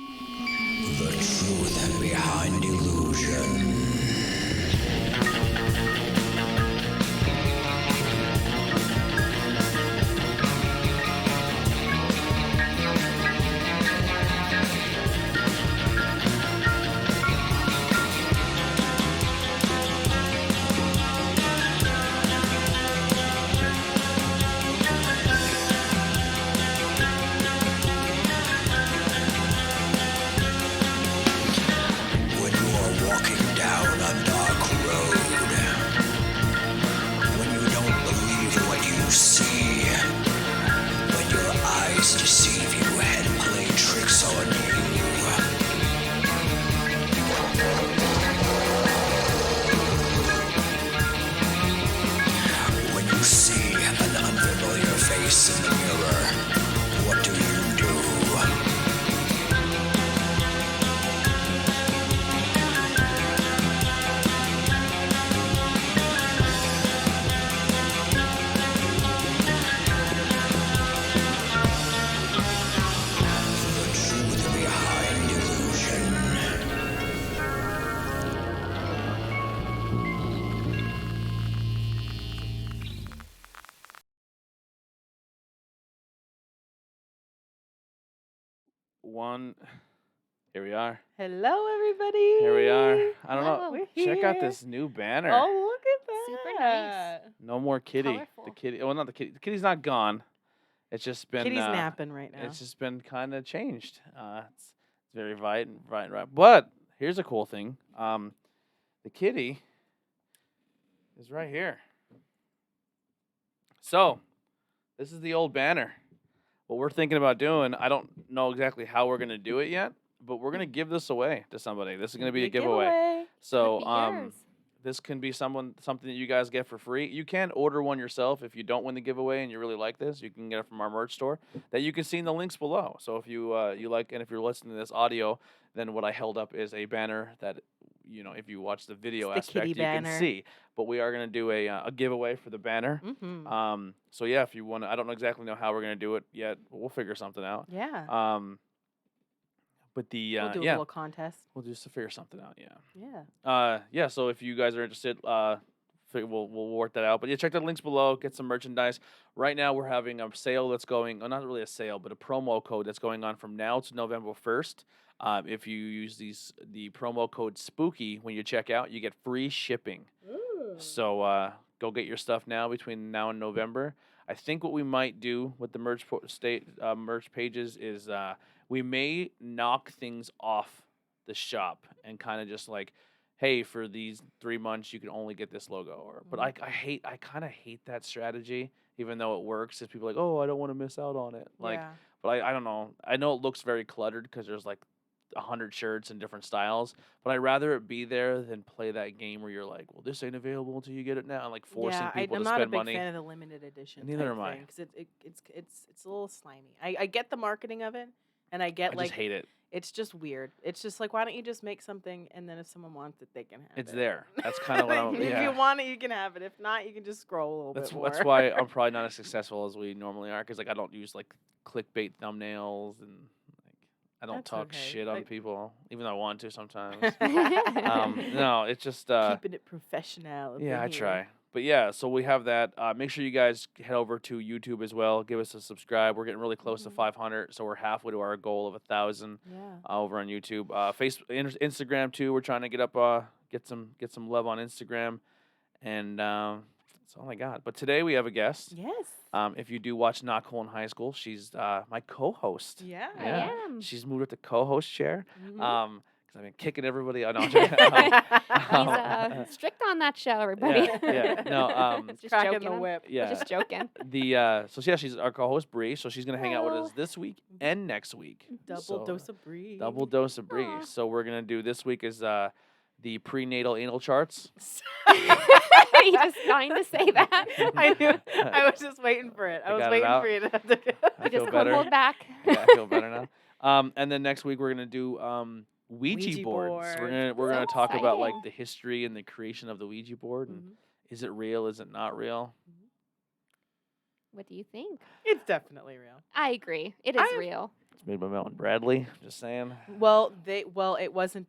The truth behind illusion. When you are walking down a dark road, when you don't believe what you see, when your eyes deceive you and play tricks on you, when you see an unfamiliar face in the mirror, what do you do? The truth behind illusion. One. Here we are. Hello, everybody. Here we are. I don't know. Hello. We're Check out here. this new banner. Oh, look at that. Super nice. No more kitty. The Colorful. kitty. Well, not the kitty. The kitty's not gone. It's just been. Kitty's napping right now. It's just been kind of changed. It's very right. But here's a cool thing. The kitty is right here. So, this is the old banner. What we're thinking about doing, I don't know exactly how we're gonna do it yet, but we're gonna give this away to somebody. This is gonna be a giveaway. So, Could be yours. this can be something that you guys get for free. You can order one yourself if you don't win the giveaway and you really like this. You can get it from our merch store that you can see in the links below. So if you you like, and if you're listening to this audio, then what I held up is a banner that if you watch the video It's the aspect, kitty you can banner. see. But we are gonna do a giveaway for the banner. Mm-hmm. So yeah, if you want to, I don't exactly know how we're gonna do it yet. But we'll figure something out. Yeah. But the We'll do a yeah, little contest. we'll just figure something out. Yeah. Yeah. Yeah. So if you guys are interested, we'll work that out. But yeah, check the links below. Get some merchandise. Right now we're having a sale that's going. Not really a sale, but a promo code that's going on from now to November 1st. If you use the promo code Spooky when you check out, you get free shipping. So go get your stuff now between now and November. I think what we might do with the merch pages is we may knock things off the shop and kind of just like, hey, for these 3 months you can only get this logo. But I kind of hate that strategy, even though it works. If people are like, oh, I don't want to miss out on it. Yeah. But I don't know. I know it looks very cluttered because there's like 100 shirts in different styles, but I'd rather it be there than play that game where you're like, well, this ain't available until you get it now, and like forcing people I'm to not a spend big money. fan of the limited edition. Neither am I. Because it's a little slimy. I get the marketing of it, and I get I like just hate it. it's just weird. It's just like, why don't you just make something, and then if someone wants it, they can have it. It's there. That's kind of what I'm. If Yeah. you want it, you can have it. If not, you can just scroll a little That's bit more. that's why I'm probably not as successful as we normally are, because like I don't use like clickbait thumbnails and like I don't That's talk okay. shit on Like- people, even though I want to sometimes. No, it's just Keeping it professional. up yeah, in I here. try. But yeah, so we have that. Make sure you guys head over to YouTube as well. Give us a subscribe. We're getting really close to Mhm. 500, so we're halfway to our goal of 1,000 Yeah. over on YouTube. Instagram too. We're trying to get up, get some love on Instagram, and that's all I got. But today we have a guest. Yes. If you do watch Not Cool in High School, she's my co-host. Yeah. I Yeah. am. She's moved up to co-host chair. Mhm. Because I've been kicking everybody. I know. He's strict on that show, everybody. Yeah. No. Just Cracking joking. the I'm whip. Yeah. Just joking. So yeah, she's our co-host Bree. So she's gonna hang out with us this week and next week. Double So, dose of Brie. Double dose of Bree. Aw. So we're gonna do this week is the prenatal anal charts. You just dying to say that. I knew. I was just waiting for it. I I was got it waiting out. for you to have to. I You feel just couldn't better. hold back. Yeah, I feel better now. And then next week we're gonna do Ouija Ouija boards. We're boards. gonna So talk about like exciting. the history and the creation of the Ouija board. And Mhm. is it real? Is it not real? What do you think? It's definitely real. I agree. It is I have- real. It's made by Melton Bradley. Just saying. Well, it wasn't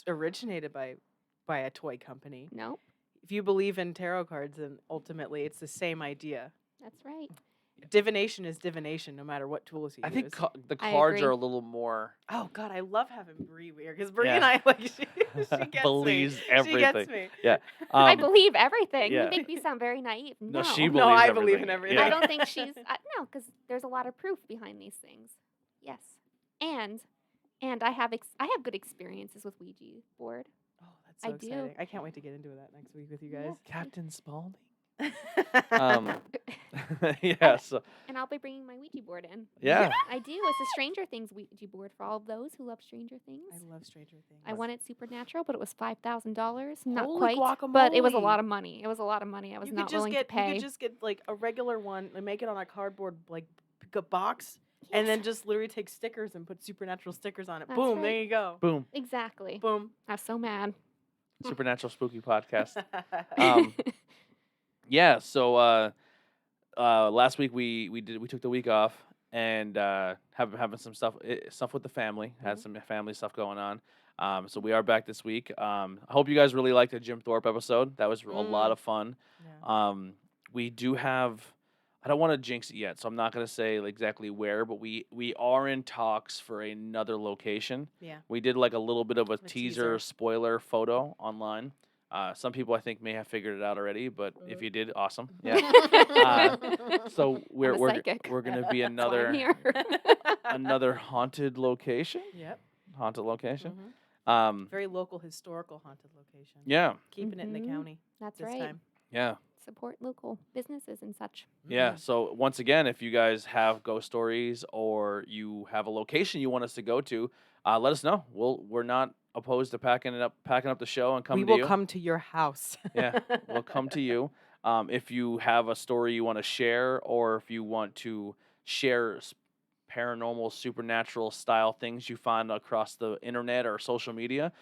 originated by a toy company. Nope. If you believe in tarot cards, then ultimately it's the same idea. That's right. Divination is divination, no matter what tools you I use. think the I cards agree. are a little more. Oh God, I love having Bree here because Bree Yeah. and I like she gets Believes me. everything. She gets me. Yeah. I Um, believe everying. yeah. You make me sound very naive. No, No, she No, believes I everything. believe in everything. I Yeah. don't think she's no, because there's a lot of proof behind these things. Yes, and I have good experiences with Ouija board. Oh, that's so I do. exciting! I can't wait to get into that next week with you guys. Captain Spaulding. um, Yeah. So And I'll be bringing my Ouija board in. yeah. I do. It's a Stranger Things Ouija board for all of those who love Stranger Things. I love Stranger Things. I won it Supernatural, but it was $5,000. Not Holy quite, but it was a guacamole. lot of money. It was a lot of money. I was You not could just willing get to pay. you could just get like a regular one and make it on a cardboard box, and Yes, then just literally take stickers and put Supernatural stickers on it. That's Boom, right. there you go. Boom. exactly. Boom. I was so mad. Supernatural spooky podcast. Um, Yeah. So last week we took the week off and having some stuff with the family. Had some family stuff going on. So we are back this week. I hope you guys really liked the Jim Thorpe episode. That was a lot of fun. Yeah. We do have. I don't want to jinx it yet, so I'm not going to say exactly where, but we are in talks for another location. Yeah. We did like a little bit of a teaser. teaser spoiler photo online. Some people I think may have figured it out already, but if you did, awesome. Yeah. So we're I'm a we're psychic. we're gonna be That's why I'm another here. another haunted location. Yep. Haunted location. Mhm. Very local historical haunted location. Yeah. Keeping it in the Mhm. county That's this right. time. Yeah. Support local businesses and such. Yeah. Mhm. So once again, if you guys have ghost stories or you have a location you want us to go to, let us know. We're not opposed to packing up the show and We coming to will you. come to your house. Yeah, we'll come to you. If you have a story you want to share, or if you want to share paranormal, supernatural style things you find across the internet or social media,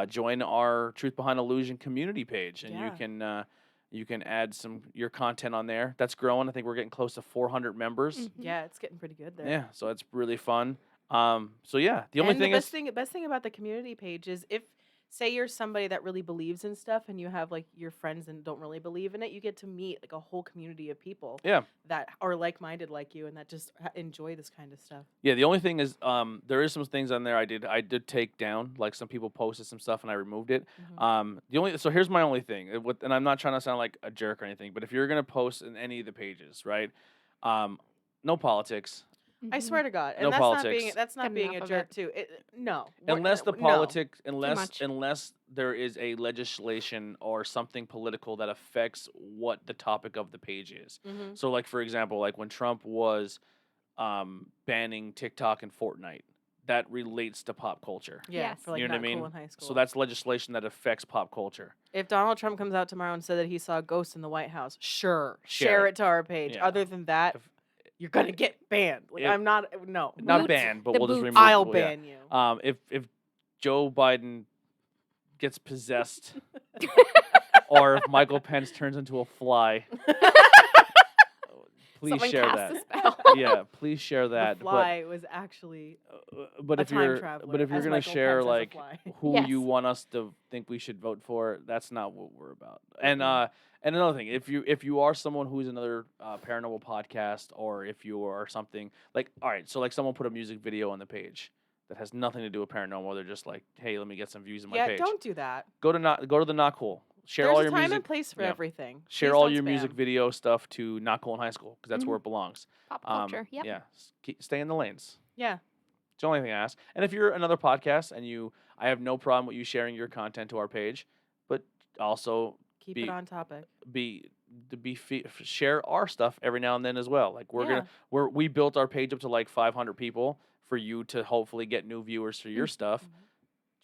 join our Truth Behind Illusion community page, and Yeah. you can add your content on there. That's growing. I think we're getting close to 400 members. Mhm. Yeah, it's getting pretty good there. Yeah, so it's really fun. So yeah, the only And thing the is, best thing about the community page is if say you're somebody that really believes in stuff and you have like your friends and don't really believe in it, you get to meet like a whole community of people yeah. that are like-minded like you and that just enjoy this kind of stuff. Yeah, the only thing is, there is some things on there I did take down. Like some people posted some stuff and I removed it. So here's my only thing, and I'm not trying to sound like a jerk or anything, but if you're gonna post in any of the pages, right? No politics, I swear to God, and No that's politics. not Got being a enough of jerk it. too. No, we're- unless the no. politics, much. unless there is a legislation or something political that affects what the topic of the page is. Mhm. So, like for example, like when Trump was banning TikTok and Fortnite, that relates to pop culture. Yeah, Yes. for like You know what not I mean? cool in high school. So that's legislation that affects pop culture. If Donald Trump comes out tomorrow and said that he saw a ghost in the White House, sure, Share share it. it to our page. Yeah. Other than that, If- you're gonna get banned. Like If- I'm not. No, Not Boot banned, but the we'll just boots. remove. I'll yeah. ban you. If Joe Biden gets possessed, or if Michael Pence turns into a fly, please Someone share cast that. a spell. Yeah, please share that. The fly was actually But a if time you're traveler, but if you're as gonna Michael share Pence as a like fly. who Yes. you want us to think we should vote for, that's not what we're about. And Mhm. and another thing, if you are someone who's another paranormal podcast, or if you are something like, all right, so like someone put a music video on the page that has nothing to do with paranormal, they're just like, hey, let me get some views on my yeah, page. don't do that. Go to the Not Cool. Share There's all a your time music. and place for yeah. everything. Share Please all don't your music spam. video stuff to Not Cool in High School, because that's where Mhm. it belongs. Pop culture. Yep. Yeah, stay in the lanes. Yeah, It's the only thing I ask. And if you're another podcast and I have no problem with you sharing your content to our page, but also keep Be- it on topic. share our stuff every now and then as well. Like we built our page up to like 500 people for you to hopefully get new viewers for your stuff. Mhm.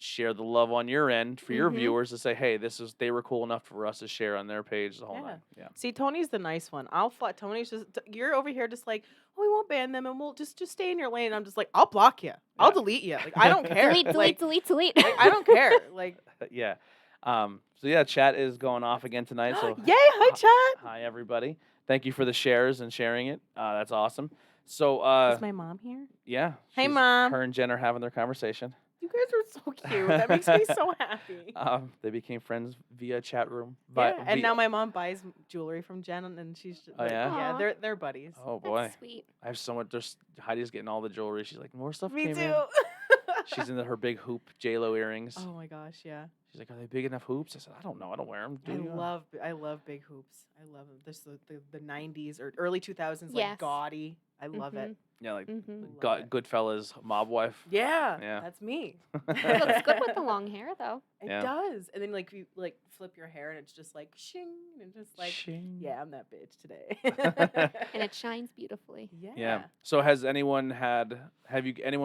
Share the love on your end for your Mhm. viewers to say, hey, they were cool enough for us to share on their page the whole Yeah. night. Yeah. See, Tony's the nice one. I'll fly. Tony's just you're over here just like, oh, we won't ban them, and we'll just stay in your lane. I'm just like, I'll block you. I'll Yeah. delete you. Like I don't care. Delete, delete, like, delete, delete. like, I don't care. Like, Yeah. So yeah, chat is going off again tonight. So yay! Hi, chat. Hi everybody. Thank you for the shares and sharing it. That's awesome. So, Is my mom here? yeah. Hey, Mom. Her and Jen are having their conversation. You guys are so cute. That makes me so happy. They became friends via chat room. Yeah, and now my mom buys jewelry from Jen, and she's just, Oh, yeah? yeah, Aw. they're buddies. Oh boy, That's sweet. I have so much. There's Heidi's getting all the jewelry. She's like, more stuff Me came too. in. She's into her big hoop J-Lo earrings. Oh my gosh, yeah. She's like, are they big enough hoops? I said, I don't know. I don't wear them. I love big hoops. I love them. This the 90s or early 2000s, like Yes. gaudy. I love it. Yeah, like Mm-hmm. Love it. Goodfellas mob wife. Yeah, Yeah. that's me. It looks good with the long hair, though. It Yeah. does. And then like you like flip your hair and it's just like shing and just like Shing. yeah, I'm that bitch today. And it shines beautifully. yeah. Yeah. So have anyone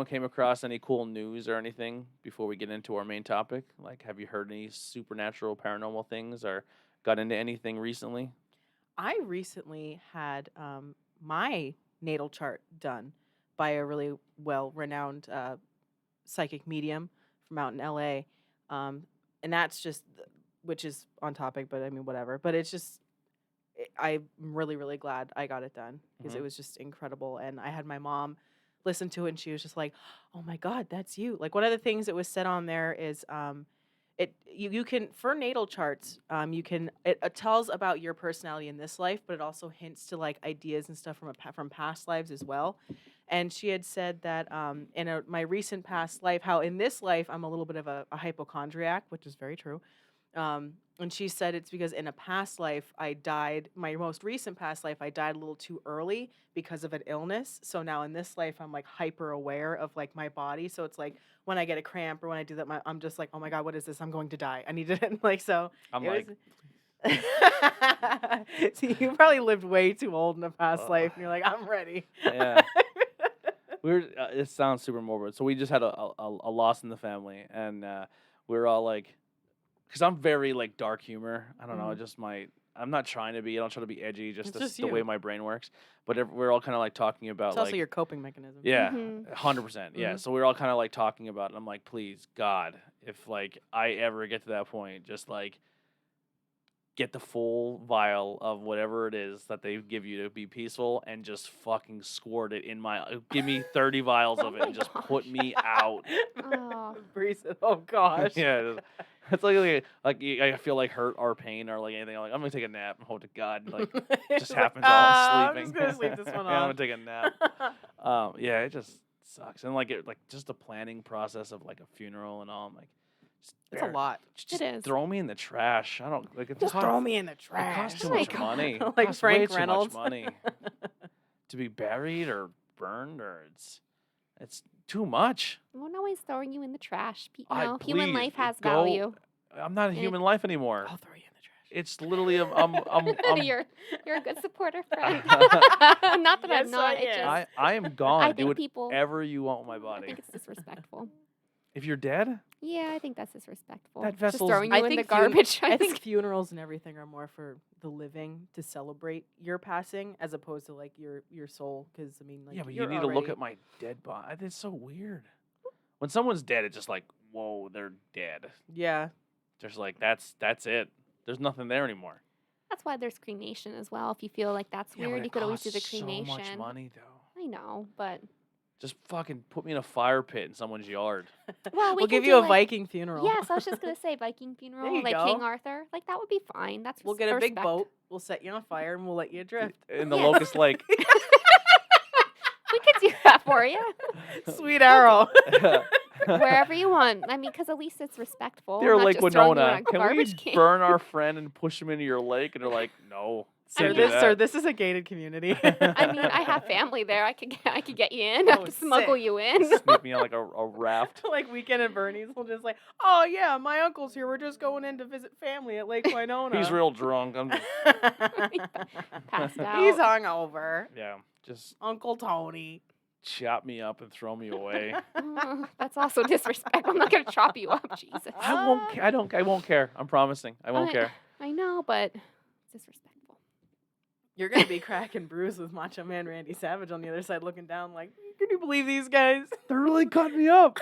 came across any cool news or anything before we get into our main topic? Like, have you heard any supernatural paranormal things or got into anything recently? I recently had my natal chart done by a really well-renowned psychic medium from out in LA. And that's just, which is on topic, but I mean, whatever. But it's just, I'm really, really glad I got it done because Mhm. it was just incredible. And I had my mom listen to it and she was just like, oh my God, that's you. Like one of the things that was said on there is, you can for natal charts you can it tells about your personality in this life, but it also hints to like ideas and stuff from past lives as well. And she had said that in my recent past life, how in this life I'm a little bit of a hypochondriac, which is very true. And she said it's because in a past life I died, my most recent past life I died a little too early because of an illness. So now in this life I'm like hyper aware of like my body. So it's like when I get a cramp or when I do that, I'm just like, oh my God, what is this? I'm going to die. I need to like so. I'm it like, was- See, you probably lived way too old in a past Ugh. life, and you're like, I'm ready. yeah. It sounds super morbid. So we just had a loss in the family, and we were all like, because I'm very like dark humor. I don't know, Mhm. just I'm not trying to be. I don't try to be edgy. It's Just just the way you. my brain works. But we're all kind of like talking about It's like also your coping mechanism. yeah, Mhm. 100%. Yeah. Mhm. So we were all kind of like talking about it. I'm like, please, God, if like I ever get to that point, just like get the full vial of whatever it is that they give you to be peaceful and just fucking squirt it in my. Give me 30 vials of it and just put gosh. me out. Oh. Bree said, oh gosh. Yeah. It's like I feel like hurt or pain or like anything. I'm like, I'm gonna take a nap and hope to God like just happens while I'm sleeping. I'm just gonna sleep this one Yeah, I'm off. gonna take a nap. Yeah, it just sucks. And like just the planning process of like a funeral and all. I'm like, It's a lot. Just It is. throw me in the trash. I don't like it. Just throw me in the It trash. costs too Oh my much God. money. It Like costs Frank way too much Reynolds. money to be buried or burned, or it's too much. I won't always throwing you in the trash. I- Human please, life has go- value. I'm not a Yeah. human life anymore. I'll throw you in the trash. It's literally I'm you're a good supporter, friend. Not that I'm Yes, not. I It am. just I am gone. I Do think people. whatever you want with my I body. think it's disrespectful. If you're dead, Yeah, I think that's disrespectful. That Just vessel's- throwing I you in the think fun- garbage. I I think think funerals and everything are more for the living to celebrate your passing as opposed to like your soul. Because I mean, like yeah, but you you're need to look already- at my dead body. It's so weird. When someone's dead, it's just like, whoa, they're dead. Yeah, Just like that's it. There's nothing there anymore. that's why there's cremation as well. If you feel like that's Yeah, but weird, it you could always do the costs so cremation. much money though. I know, but Just fucking put me in a fire pit in someone's yard. well, we'll can give do, you a like- Viking funeral. Yes, I was just gonna say Viking funeral, you like King go. Arthur. Like that would be fine. That's We'll get a big respect. boat. We'll set you on fire and we'll let you drift. In the Yes. Locust Lake. We could do that for you. Sweet arrow. Wherever you want. I mean, because at least it's respectful. Dear not Lake just throwing you in Winona, a can we garbage can. burn our friend and push him into your lake? And they're like, no. Sir, can't do this sir, that. this is a gated community. I mean, I have family there. I could get you in. I Oh, could smuggle sick. you in. Sneak me on like a raft. like Weekend at Bernie's will just like, oh yeah, my uncle's here. We're just going in to visit family at Lake Winona. He's real drunk. I'm just, Passed out. He's hungover. yeah, just Uncle Tony. chop me up and throw me away. That's also disrespectful. I'm not gonna chop you up, Jesus. I won't. I won't care. I'm promising. I won't care. I know, but it's disrespectful. You're gonna be cracking brews with Macho Man Randy Savage on the other side, looking down like, can you believe these guys? They're really cutting me up.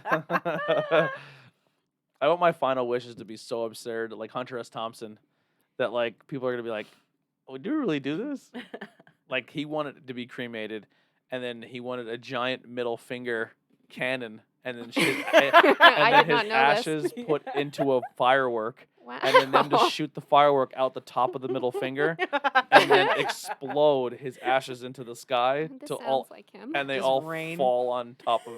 I want my final wish is to be so absurd, like Hunter S. Thompson, that like people are gonna be like, "Oh, do you really do this?" Like he wanted it to be cremated, and then he wanted a giant middle finger cannon, and then I and then did not his know this. ashes put into a firework, Wow. and then them to shoot the firework out the top of the middle finger, and then explode his ashes into the sky This to sounds all, like him. and they Just all rain. fall on top of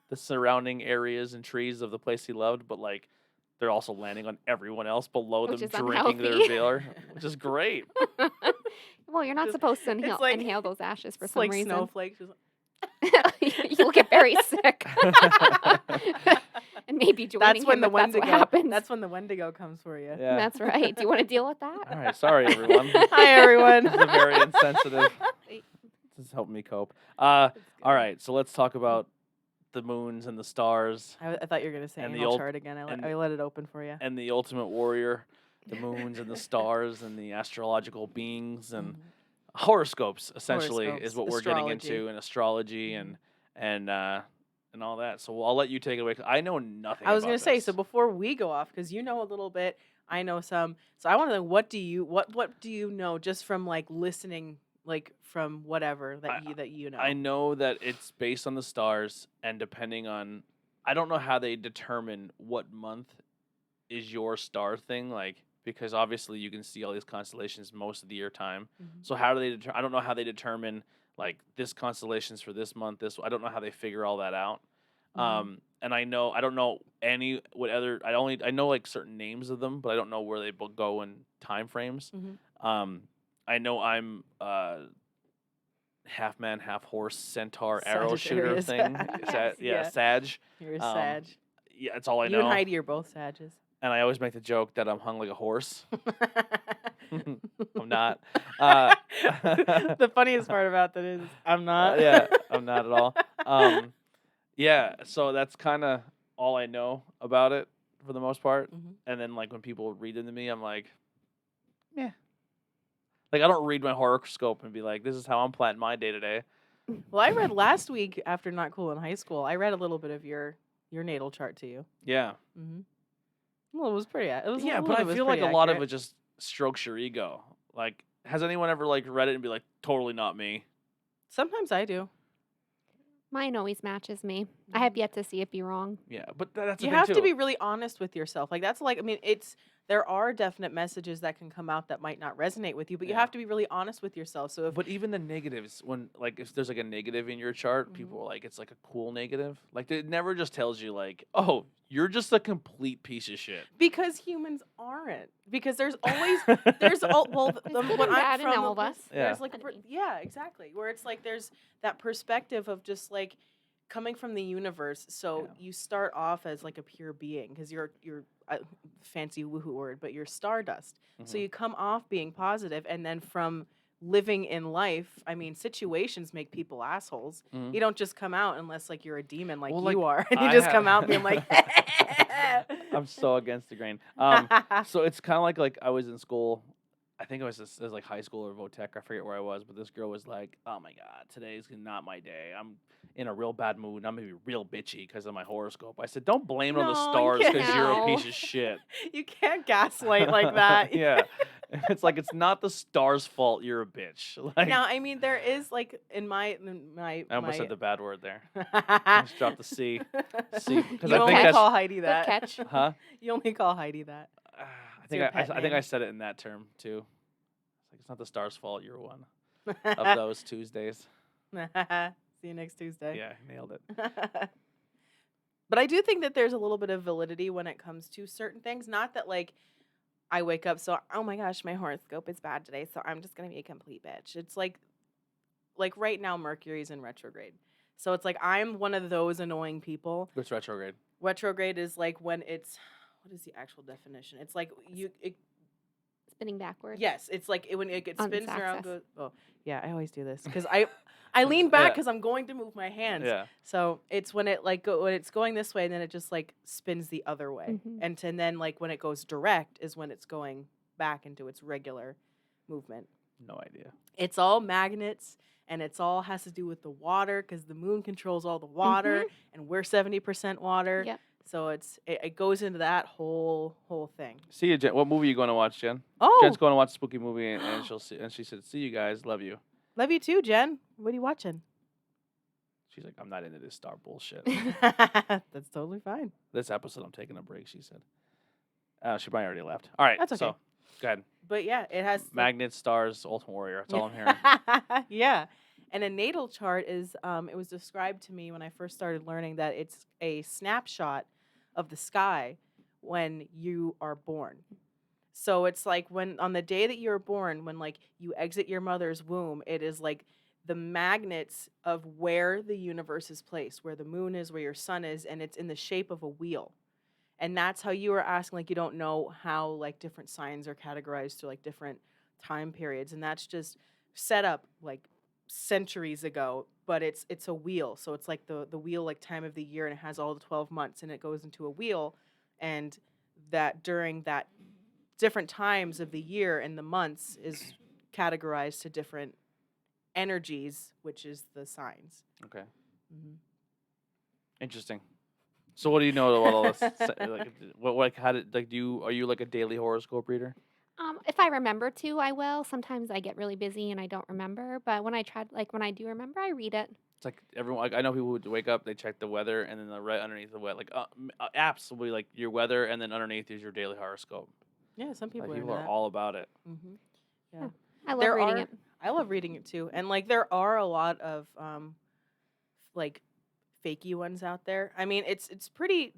the surrounding areas and trees of the place he loved, but like they're also landing on everyone else below Which them is drinking their unhealthy. beer, which is great. Well, you're not Just- supposed to it's like- inhale those ashes for It's some like reason. snowflakes. Just You'll get very sick. And maybe joining that's when him the if that's what Wendigo. happens. That's when the Wendigo comes for you. Yeah. That's right. Do you want to deal with that? All right. Sorry, everyone. Hi everyone. This is a very insensitive. This is helping me cope. All right. So let's talk about the moons and the stars I thought you were gonna say And the anal ult- chart again. and- I let it open for you. and the ultimate warrior, the moons and the stars and the astrological beings and horoscopes. Essentially, is Horoscopes, what we're getting astrology. into, and astrology and all that. So I'll let you take it away. 'Cause I know nothing. I was going gonna to say, so before we go off, because you know a little bit, I know some. So I want to know, what do you know just from like listening, like from whatever that you know. I know that it's based on the stars, and depending on, I don't know how they determine what month is your star thing, like, because obviously you can see all these constellations most of the year time. Mhm. So how do they I don't know how they determine like this constellation's for this month. I don't know how they figure all that out. Mhm. And I don't know I know like certain names of them, but I don't know where they go in time frames. Mhm. I know I'm half man, half horse, centaur, arrow shooter Sagittarius. thing. Yeah. Sag. You're a Um, Sag. Yeah, that's all I You know. and Heidi are both Sages. And I always make the joke that I'm hung like a horse. I'm not. The funniest part about that is I'm not. Yeah, I'm not at all. Yeah, so that's kind of all I know about it for the most part. Mhm. And then like when people read into me, I'm like, yeah. Like I don't read my horoscope and be like, this is how I'm planning my day today. Well, I read last week after Not Cool in high school. I read a little bit of your natal chart to you. Yeah. Mm-hmm. Well, it was pretty. It was. Yeah, a but little I bit feel like pretty a lot of accurate. it just strokes your ego. Like, has anyone ever like read it and be like, totally not me? Sometimes I do. Mine always matches me. I have yet to see it be wrong. Yeah, but that's the You thing have too. to be really honest with yourself. Like that's like, I mean, there are definite messages that can come out that might not resonate with you, but you Yeah. have to be really honest with yourself. So if But even the negatives, when like if there's like a negative in your chart, Mhm. people are like it's like a cool negative. Like it never just tells you like, oh, you're just a complete piece of shit. because humans aren't, because there's always well There's the, good what and I'm bad in from all the- of us. Yeah. There's like yeah, exactly, where it's like there's that perspective of just like coming from the universe. So Yeah. you start off as like a pure being because you're fancy woohoo word, but you're stardust. So Mhm. you come off being positive, and then from living in life, I mean, situations make people assholes. Mhm. You don't just come out unless like you're a demon like Well, you like, are, and you I just come out being like. I'm so against the grain. So it's kind of like I was in school. I think it was like high school or Votech. I forget where I was, but this girl was like, "Oh my god, today's not my day. I'm in a real bad mood. I'm gonna be real bitchy because of my horoscope." I said, "Don't blame it on the No, you stars because can't. you're a No. piece of shit." You can't gaslight like that. Yeah, it's like it's not the stars' fault. You're a bitch. Like Now, I mean, there is like in my I almost said the bad word there. I just dropped the C. C, 'cause you I only think that's- call Heidi Good that. catch. Huh? You only call Heidi that. I your think pet I think I name. said it in that term too. It's like it's not the stars' fault. You're one of those Tuesdays. See you next Tuesday. Yeah, nailed it. But I do think that there's a little bit of validity when it comes to certain things. Not that like I wake up so oh my gosh, my horoscope is bad today, so I'm just gonna be a complete bitch. It's like right now Mercury's in retrograde. So it's like I'm one of those annoying people. What's retrograde? Retrograde is like when it's what is the actual definition? It's like Spinning backwards. yes, it's like when it On its spins around. axis. Oh yeah, I always do this because I lean back Yeah. because I'm going to move my hands. Yeah. So it's when it like when it's going this way and then it just like spins the other way, Mhm. and then like when it goes direct is when it's going back into its regular movement. No idea. It's all magnets and it's all has to do with the water because the moon controls all the water and we're 70% water. Yep. So it goes into that whole thing. See you, Jen. What movie are you going to watch, Jen? Oh, Jen's going to watch a spooky movie, and she said, "See you guys. Love you." Love you too, Jen. What are you watching? She's like, I'm not into this star bullshit. That's totally fine. This episode, I'm taking a break, she said. She probably already left. All right, That's okay. so go ahead. But yeah, it has Magnets, stars, Ultimate Warrior. That's all I'm hearing. yeah. And a natal chart is it was described to me when I first started learning that it's a snapshot of the sky when you are born. So it's like when on the day that you're born, when like you exit your mother's womb, it is like the magnets of where the universe is placed, where the moon is, where your sun is, and it's in the shape of a wheel. And that's how you were asking, like you don't know how like different signs are categorized to like different time periods, and that's just set up like centuries ago. But it's a wheel, so it's like the wheel like time of the year, and it has all the 12 months, and it goes into a wheel, and that during that different times of the year and the months is categorized to different energies, which is the signs. Okay. Hmm. Interesting. So what do you know about all this? Like, what, how did, like, are you like a daily horoscope reader? If I remember to, I will. Sometimes I get really busy and I don't remember. But when I do remember, I read it. It's like everyone, like, I know people who wake up, they check the weather, and then right underneath the weather, like apps will be like your weather, and then underneath is your daily horoscope. Yeah, some people Like, are people into are that. all about it. Mm-hmm. Yeah. Yeah. I love There reading are- it. I love reading it too. And like there are a lot of like fakey ones out there. I mean, it's pretty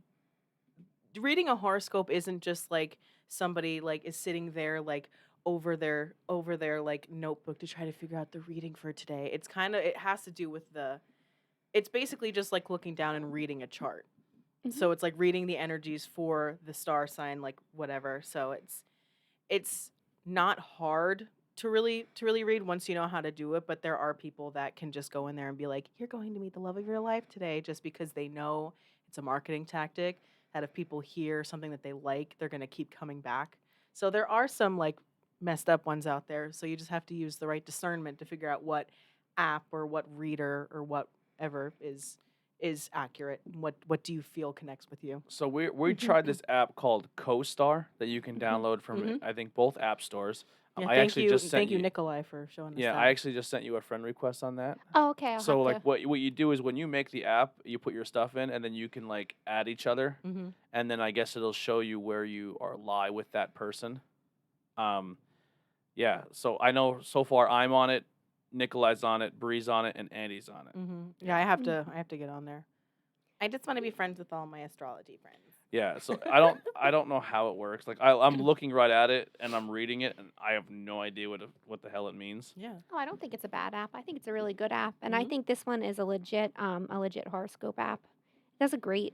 reading a horoscope isn't just like somebody like is sitting there like over their like notebook to try to figure out the reading for today. It's kind of it has to do with it's basically just like looking down and reading a chart. Mhm. So it's like reading the energies for the star sign like whatever. So it's not hard to really read once you know how to do it, but there are people that can just go in there and be like, you're going to meet the love of your life today, just because they know it's a marketing tactic that if people hear something that they like, they're going to keep coming back. So there are some like messed up ones out there, so you just have to use the right discernment to figure out what app or what reader or whatever is accurate. What do you feel connects with you? So we tried this app called CoStar that you can download from Mhm. I think both app stores. Yeah, I actually just sent thank you, Nikolai, for showing us Yeah, that. I actually just sent you a friend request on that. Oh, okay. I'll So have like to. what you do is when you make the app, you put your stuff in, and then you can like add each other, Mm-hmm. and then I guess it'll show you where you are lie with that person. Yeah. So I know so far I'm on it, Nikolai's on it, Bree's on it, and Andy's on it. Mm-hmm. Yeah, I have to get on there. I just want to be friends with all my astrology friends. Yeah. So I don't know how it works. Like I'm looking right at it and I'm reading it, and I have no idea what the hell it means. Yeah. Oh, I don't think it's a bad app. I think it's a really good app, and I Mhm. think this one is a legit horoscope app. It does a great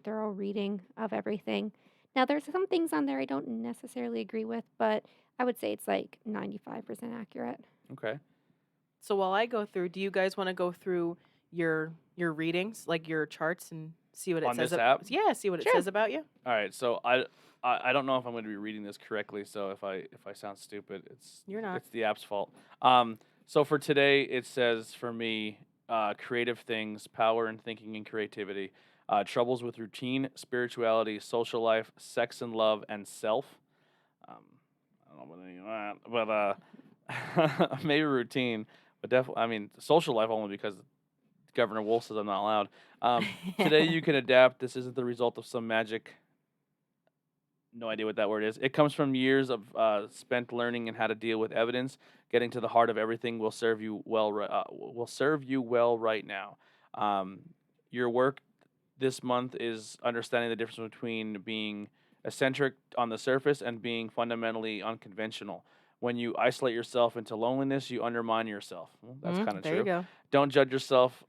thorough reading of everything. Now, there's some things on there I don't necessarily agree with, but I would say it's like 95% accurate. Okay. So while I go through, do you guys want to go through your readings, like your charts, and see what it On says? this app? Yeah, see what Sure. it says about you. All right. So I don't know if I'm going to be reading this correctly. So if I sound stupid, You're not. it's the app's fault. So for today, it says for me, creative things, power in thinking and creativity, troubles with routine, spirituality, social life, sex and love, and self. I don't know about any of that, but maybe routine, but definitely, I mean, social life only because Governor Wolf says I'm not allowed. Today you can adapt. This isn't the result of some magic. No idea what that word is. It comes from years of spent learning and how to deal with evidence. Getting to the heart of everything will serve you well. Will serve you well right now. Your work this month is understanding the difference between being eccentric on the surface and being fundamentally unconventional. When you isolate yourself into loneliness, you undermine yourself. Well, that's kind of There true. you go. Don't judge yourself.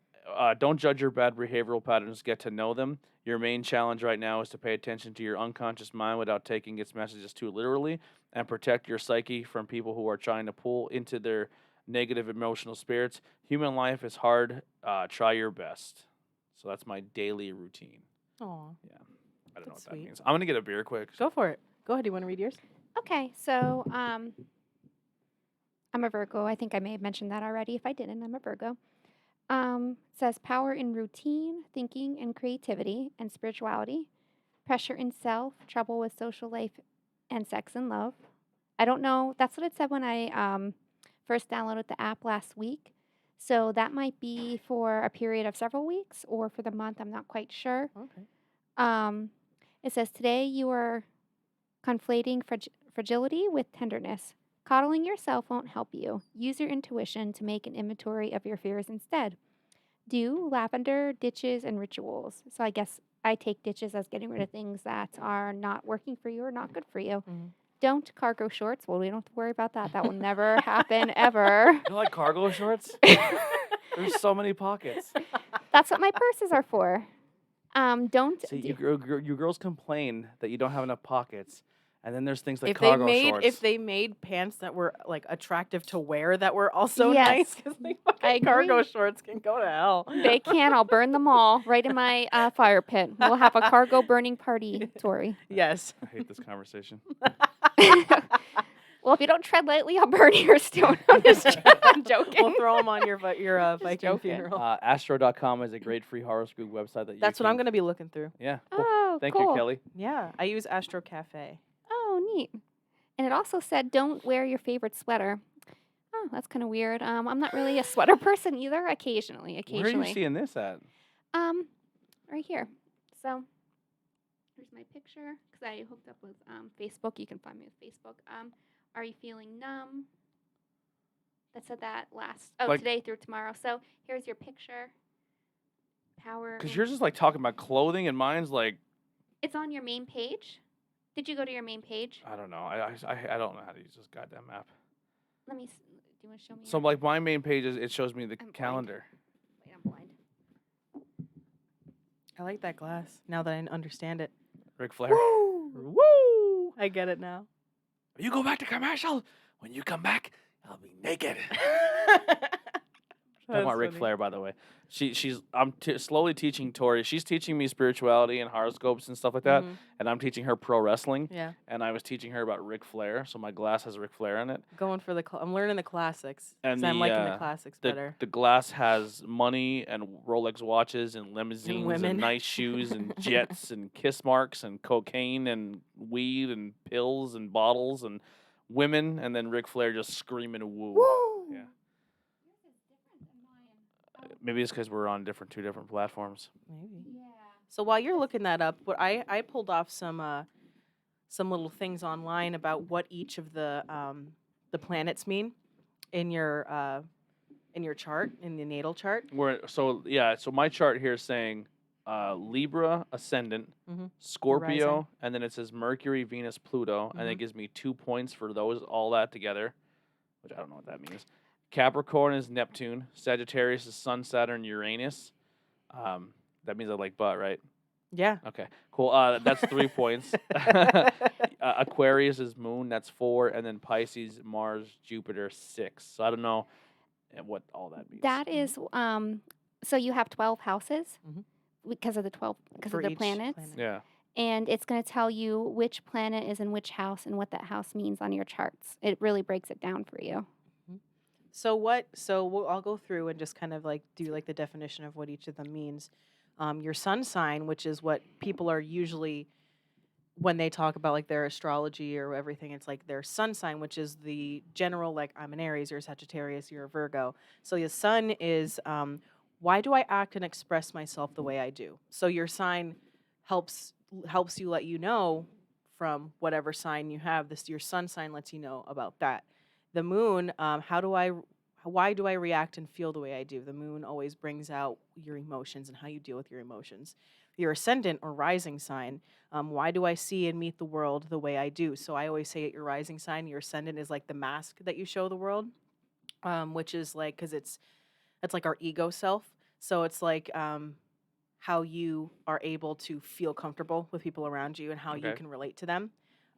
Don't judge your bad behavioral patterns. Get to know them. Your main challenge right now is to pay attention to your unconscious mind without taking its messages too literally, and protect your psyche from people who are trying to pull into their negative emotional spirits. Human life is hard. Try your best. So that's my daily routine. Aw, Yeah. I don't know That's what that sweet. means. I'm going to get a beer quick. go for it. Go ahead. Do you want to read yours? Okay, so I'm a Virgo. I think I may have mentioned that already. If I didn't, I'm a Virgo. Says power in routine, thinking, and creativity, and spirituality. Pressure in self, trouble with social life, and sex and love. I don't know. That's what it said when I first downloaded the app last week. So that might be for a period of several weeks or for the month. I'm not quite sure. Okay. It says today you are conflating fragility with tenderness. Coddling yourself won't help you. Use your intuition to make an inventory of your fears instead. Do lavender, ditches, and rituals. So I guess I take ditches as getting rid of things that are not working for you or not good for you. Mhm. Don't cargo shorts. Well, we don't have to worry about that. That will never happen ever. You like cargo shorts? There's so many pockets. That's what my purses are for. Don't. See, do- you girls complain that you don't have enough pockets, and then there's things like If they cargo made shorts. pants that were like attractive to wear that were also Yes. nice, because like I fucking cargo agree. shorts can go to hell. They can. I'll burn them all right in my fire pit. We'll have a cargo burning party, Tori. Yes. I hate this conversation. Well, if you don't tread lightly, I'll burn your stone. I'm just I'm joking. We'll throw them on your Viking joking. funeral. Astro.com is a great free horoscope website that you That's what can- I'm going to be looking through. Yeah. Cool. Oh, Thank cool. you, Kelly. Yeah, I use Astro Cafe. Oh, neat. And it also said, don't wear your favorite sweater. Oh, that's kind of weird. I'm not really a sweater person either. Occasionally. Where are you seeing this at? Right here. So here's my picture because I hooked up with Facebook. You can find me with Facebook. Are you feeling numb? That said that today through tomorrow. So here's your picture. Power. Because and- yours is like talking about clothing, and mine's like, It's on your main page. Did you go to your main page? I don't know. I don't know how to use this goddamn app. Let me. Do you want to show me? So your- like my main page it shows me the blind. calendar. Wait, I'm blind. I like that glass now that I understand it. Ric Flair. Woo! Woo! I get it now. You go back to commercial. When you come back, I'll be naked. Talking about Ric Flair, by the way. I'm slowly teaching Tori. She's teaching me spirituality and horoscopes and stuff like that, and I'm teaching her pro wrestling. Yeah, And I was teaching her about Ric Flair, so my glass has Ric Flair in it. going for I'm learning the classics. And 'Cause I'm liking the the, classics The, better. the glass has money and Rolex watches and limousines women. and nice shoes and jets and kiss marks and cocaine and weed and pills and bottles and women, and then Ric Flair just screaming woo. Woo! Yeah. Maybe it's because we're on two different platforms. Maybe. Yeah. So while you're looking that up, what I pulled off some little things online about what each of the planets mean in your chart, in the natal chart. So my chart here is saying Libra ascendant, Mhm. Scorpio, Rising. and then it says Mercury, Venus, Pluto, and it Mhm. gives me 2 points for those all that together, which I don't know what that means. Capricorn is Neptune, Sagittarius is Sun, Saturn, Uranus. That means I like butt, right? Yeah. Okay, cool. That's 3 points. Aquarius is Moon, that's 4, and then Pisces, Mars, Jupiter, 6. So I don't know what all that means. That is so you have 12 houses Mhm. because of the 12 because For of the each planets. planet. Yeah. And it's going to tell you which planet is in which house and what that house means on your charts. It really breaks it down for you. So I'll go through and just kind of like do like the definition of what each of them means. Your sun sign, which is what people are usually when they talk about like their astrology or everything, it's like their sun sign, which is the general, like I'm an Aries, you're a Sagittarius, you're a Virgo. So your sun is why do I act and express myself the way I do? So your sign helps you let you know from whatever sign you have. Your sun sign lets you know about that. The moon, why do I react and feel the way I do? The moon always brings out your emotions and how you deal with your emotions. Your ascendant or rising sign, why do I see and meet the world the way I do? So I always say at your rising sign, your ascendant is like the mask that you show the world, which is like, because it's like our ego self. So it's like how you are able to feel comfortable with people around you and how you Okay. can relate to them.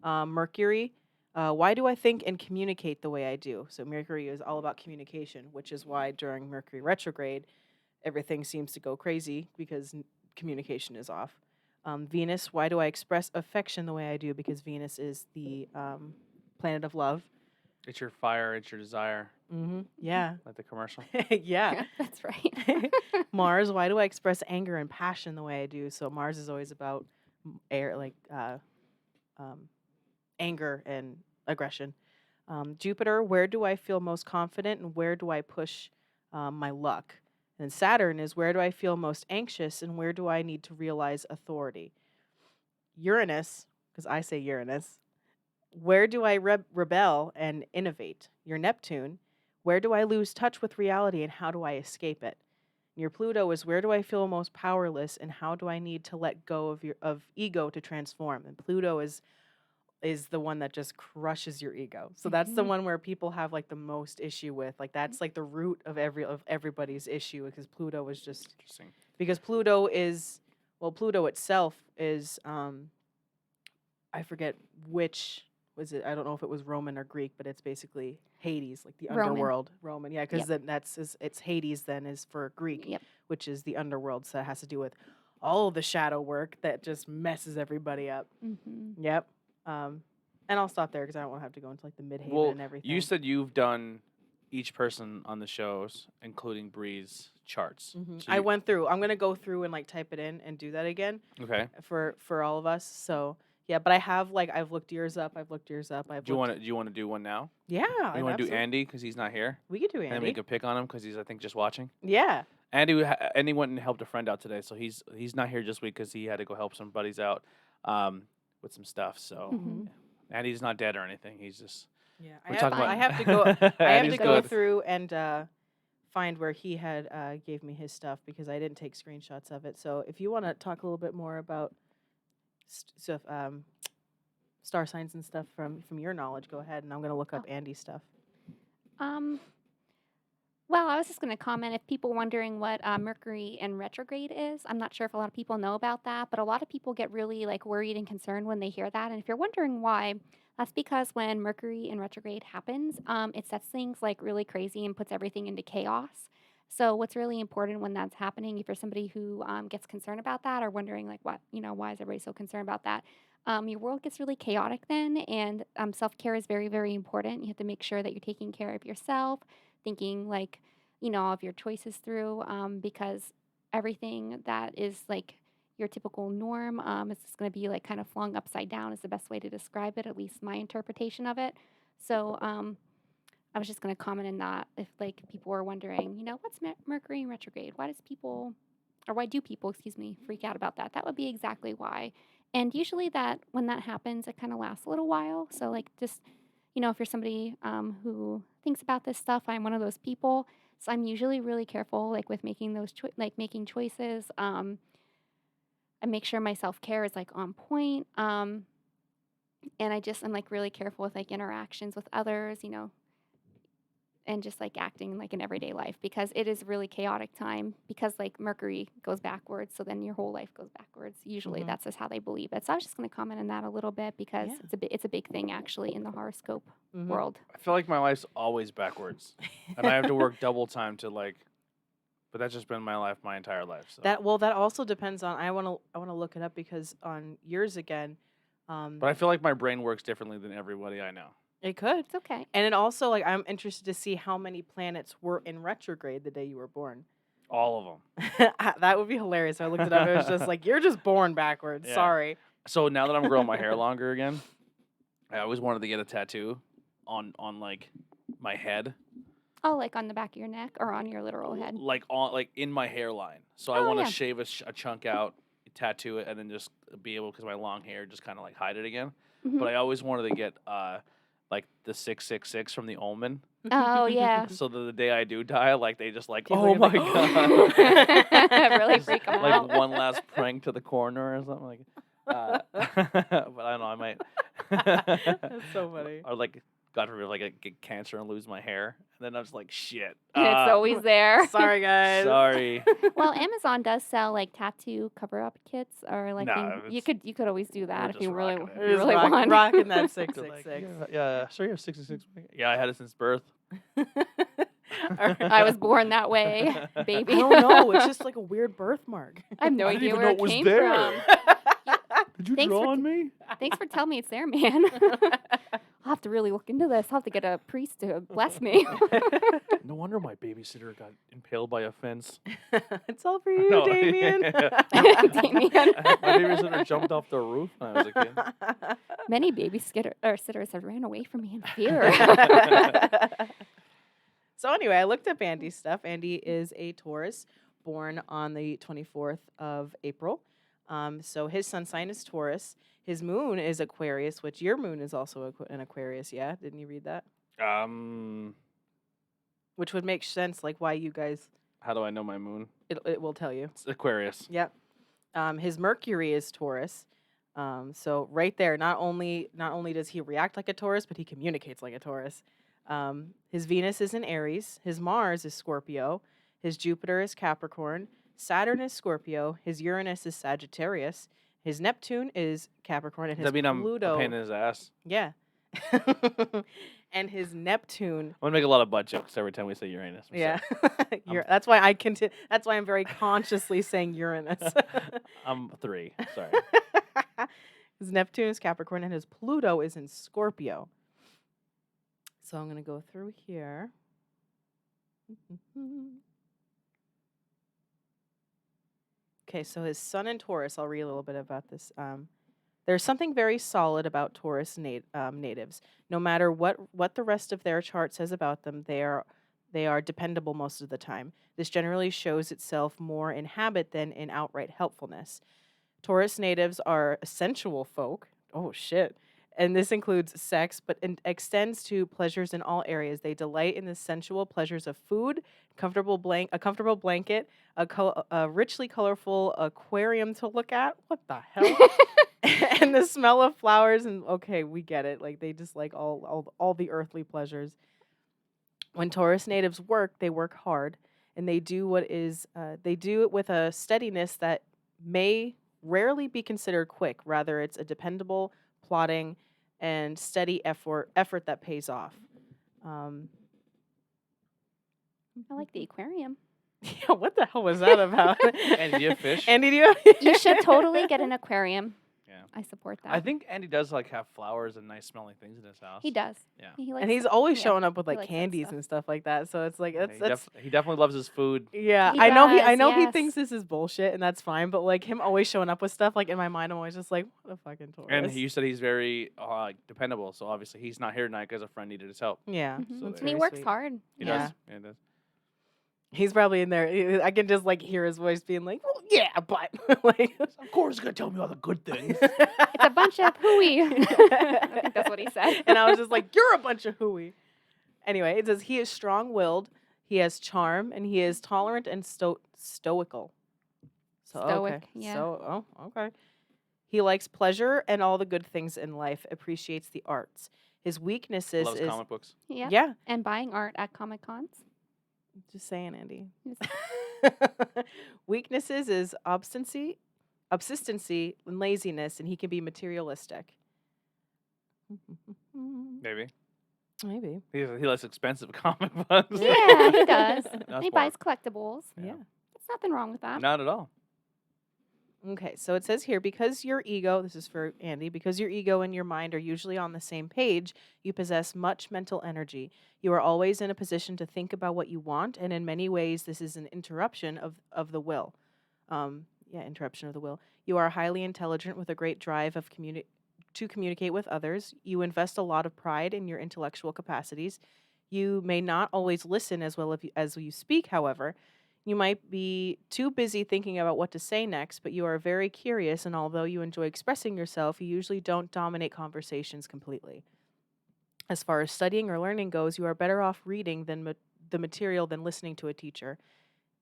Mercury, why do I think and communicate the way I do? So Mercury is all about communication, which is why during Mercury retrograde, everything seems to go crazy because communication is off. Venus, why do I express affection the way I do? Because Venus is the planet of love. It's your fire, it's your desire, Yeah. like the commercial. Yeah. That's right. Mars, why do I express anger and passion the way I do? So Mars is always about anger and aggression. Jupiter, where do I feel most confident and where do I push my luck? And Saturn is where do I feel most anxious and where do I need to realize authority? Uranus, because I say Uranus, where do I rebel and innovate? Your Neptune, where do I lose touch with reality and how do I escape it? Your Pluto is where do I feel most powerless and how do I need to let go of ego to transform? And Pluto is the one that just crushes your ego. So that's the one where people have like the most issue with. Like that's like the root of everybody's issue because Pluto is just Interesting. because Pluto itself is I forget which was it. I don't know if it was Roman or Greek, but it's basically Hades, like the Roman. underworld. Roman, yeah, because Yep. it's Hades then is for Greek, Yep. which is the underworld. So it has to do with all of the shadow work that just messes everybody up. Mm-hmm. Yep. And I'll stop there because I don't want to have to go into like the Midhaven Well, and everything. you said you've done each person on the shows, including Bree's charts. So I you- went through. I'm gonna go through and like type it in and do that again Okay. for all of us. So yeah, but I have like I've looked yours up. Do you want to do one now? Yeah. You want to do Andy because he's not here, We could do and then we Andy. could pick on him because he's I think just watching. Yeah. Andy went and helped a friend out today, so he's not here this week because he had to go help some buddies out with some stuff. So Mhm. Andy's not dead or anything. He's just Yeah. we're talking about. I have to go. I have Andy's to go good. through and find where he had gave me his stuff because I didn't take screenshots of it. So if you want to talk a little bit more about stuff, star signs and stuff from your knowledge, go ahead. And I'm gonna look up Andy's stuff. Well, I was just going to comment if people wondering what Mercury in retrograde is. I'm not sure if a lot of people know about that, but a lot of people get really like worried and concerned when they hear that. And if you're wondering why, that's because when Mercury in retrograde happens, it sets things like really crazy and puts everything into chaos. So what's really important when that's happening, if you're somebody who gets concerned about that or wondering like why is everybody so concerned about that? Your world gets really chaotic then, and self-care is very, very important. You have to make sure that you're taking care of yourself, thinking like of your choices through because everything that is like your typical norm is just going to be like kind of flung upside down is the best way to describe it, at least my interpretation of it. So I was just going to comment on that if like people were wondering what's Mercury in retrograde, why do people freak out about that? That would be exactly why. And usually that when that happens it kind of lasts a little while, so like just if you're somebody who thinks about this stuff, I'm one of those people. So I'm usually really careful, like with making those making choices. I make sure my self care is like on point, and I'm like really careful with like interactions with others, and just like acting like in everyday life because it is really chaotic time because like Mercury goes backwards, so then your whole life goes backwards. Usually that's just how they believe it. So I was just going to comment on that a little bit because it's a big thing actually in the horoscope world. I feel like my life's always backwards, and I have to work double time to like. But that's just been my life my entire life. So. That also depends on. I want to look it up because on yours again. But I feel like my brain works differently than everybody I know. It could. It's okay. And it also like I'm interested to see how many planets were in retrograde the day you were born. All of them. That would be hilarious. So I looked it up. It was just like you're just born backwards. Yeah. Sorry. So now that I'm growing my hair longer again, I always wanted to get a tattoo on like my head. Oh, like on the back of your neck or on your literal head? Like in my hairline. So I want to shave a chunk out, tattoo it, and then just be able, because my long hair, just kind of like hide it again. Mhm. But I always wanted to get like the 666 from the Omen. Oh, yeah. So that the day I do die, like they just like, People oh are my like, god, Really Just, freak 'em like out. one last prank to the coroner or something like. But I don't know. I might. That's so funny. Or like, God forbid, like I get cancer and lose my hair, and then I'm just like, shit. It's always there. Sorry, guys. Sorry. Well, Amazon does sell like tattoo cover-up kits, or like No, you could always do that if just you really rocking it. if you really want. Rocking that Just 666. like, yeah, sure you have 66. Yeah, I had it since birth. I was born that way, baby. I don't know. It's just like a weird birthmark. I have no I didn't idea even where know it it was came there. from. Did you Thanks draw for on me? Thanks for telling me it's there, man. I'll have to really look into this. I'll have to get a priest to bless me. No wonder my babysitter got impaled by a fence. It's all for you, No, Damien. Damien. My babysitter jumped off the roof when I was a kid. Many sitters have ran away from me in fear. So anyway, I looked up Andy's stuff. Andy is a Taurus, born on the 24th of April. So his sun sign is Taurus. His moon is Aquarius, which your moon is also an Aquarius. Yeah, didn't you read that? Which would make sense, like why you guys. How do I know my moon? It will tell you. It's Aquarius. Yep. His Mercury is Taurus. So right there, not only does he react like a Taurus, but he communicates like a Taurus. His Venus is in Aries. His Mars is Scorpio. His Jupiter is Capricorn. Saturn is Scorpio. His Uranus is Sagittarius. His Neptune is Capricorn. And Does his that mean I'm a Pluto. pain in his ass? Yeah. And his Neptune. I'm gonna make a lot of butt jokes every time we say Uranus. I'm Yeah. sorry. That's why that's why I'm very consciously saying Uranus. I'm 3. Sorry. His Neptune is Capricorn and his Pluto is in Scorpio. So I'm going to go through here. Okay, so his sun in Taurus, I'll read a little bit about this. There's something very solid about Taurus natives. No matter what the rest of their chart says about them, they are dependable most of the time. This generally shows itself more in habit than in outright helpfulness. Taurus natives are sensual folk. Oh, shit. And this includes sex, but extends to pleasures in all areas. They delight in the sensual pleasures of food, a comfortable blanket, a richly colorful aquarium to look at. What the hell? And the smell of flowers. And okay, we get it. Like they just like all the earthly pleasures. When Taurus natives work, they work hard, and they do it with a steadiness that may rarely be considered quick. Rather, it's a dependable, plodding, and steady effort that pays off. I like the aquarium. Yeah, what the hell was that about? Andy, do you have fish? Andy, do you? You should totally get an aquarium. Yeah. I support that. I think Andy does like have flowers and nice smelling things in his house. He does. Yeah. He likes And he's that- always yeah, showing up with he like likes that candies stuff. and stuff like that. So it's like Yeah, he definitely loves his food. yeah. He I know does, he yes. thinks this is bullshit, and that's fine. But like him always showing up with stuff, like in my mind, I'm always just like, what a fucking Taurus. And you said he's very dependable, so obviously he's not here tonight because a friend needed his help. yeah, Mhm. So that's there And he very works sweet. hard. He Yeah. does. Yeah, he does. He's probably in there. I can just like hear his voice being like, well, yeah, but like, Of course, he's gonna tell me all the good things. It's a bunch of hooey. I think that's what he said. And I was just like, you're a bunch of hooey. Anyway, it says he is strong-willed, he has charm, and he is tolerant and stoical. So, Stoic, okay. yeah. So, okay. He likes pleasure and all the good things in life, appreciates the arts. His weaknesses Loves is comic books. Yeah. yeah. And buying art at Comic Cons. Just saying, Andy. Yes. Weaknesses is obstinacy, and laziness, and he can be materialistic. Maybe Maybe. he likes expensive comic books. Yeah, he does. That's He buys collectibles. Yeah. Yeah. There's nothing wrong with that. Not at all. Okay, so it says here, because your ego, this is for Andy, because your ego and your mind are usually on the same page, you possess much mental energy. You are always in a position to think about what you want, and in many ways, this is an interruption of the will. Interruption of the will. You are highly intelligent with a great drive to communicate with others. You invest a lot of pride in your intellectual capacities. You may not always listen as well as you speak, however. You might be too busy thinking about what to say next, but you are very curious, and although you enjoy expressing yourself, you usually don't dominate conversations completely. As far as studying or learning goes, you are better off reading the material than listening to a teacher.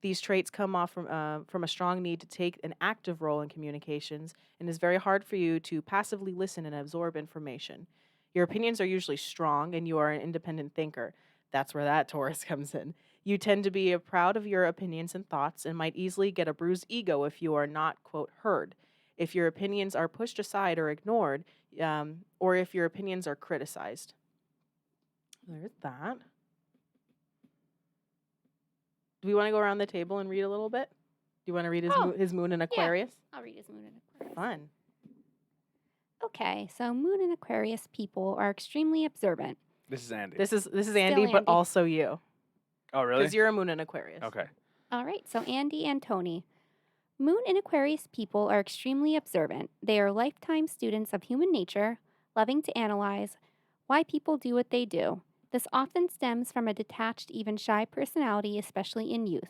These traits come off from a strong need to take an active role in communications, and it's very hard for you to passively listen and absorb information. Your opinions are usually strong, and you are an independent thinker. That's where that Taurus comes in. You tend to be proud of your opinions and thoughts and might easily get a bruised ego if you are not, quote, heard. If your opinions are pushed aside or ignored, or if your opinions are criticized. There's that. Do we want to go around the table and read a little bit? Do you want to read his moon in Aquarius? I'll read his moon in Aquarius. Fun. Okay, so Moon and Aquarius people are extremely observant. This is Andy. This is Still Andy, but Andy. also you, Oh, really? because you're a moon in Aquarius. Okay. All right, so Andy and Tony. Moon and Aquarius people are extremely observant. They are lifetime students of human nature, loving to analyze why people do what they do. This often stems from a detached, even shy personality, especially in youth.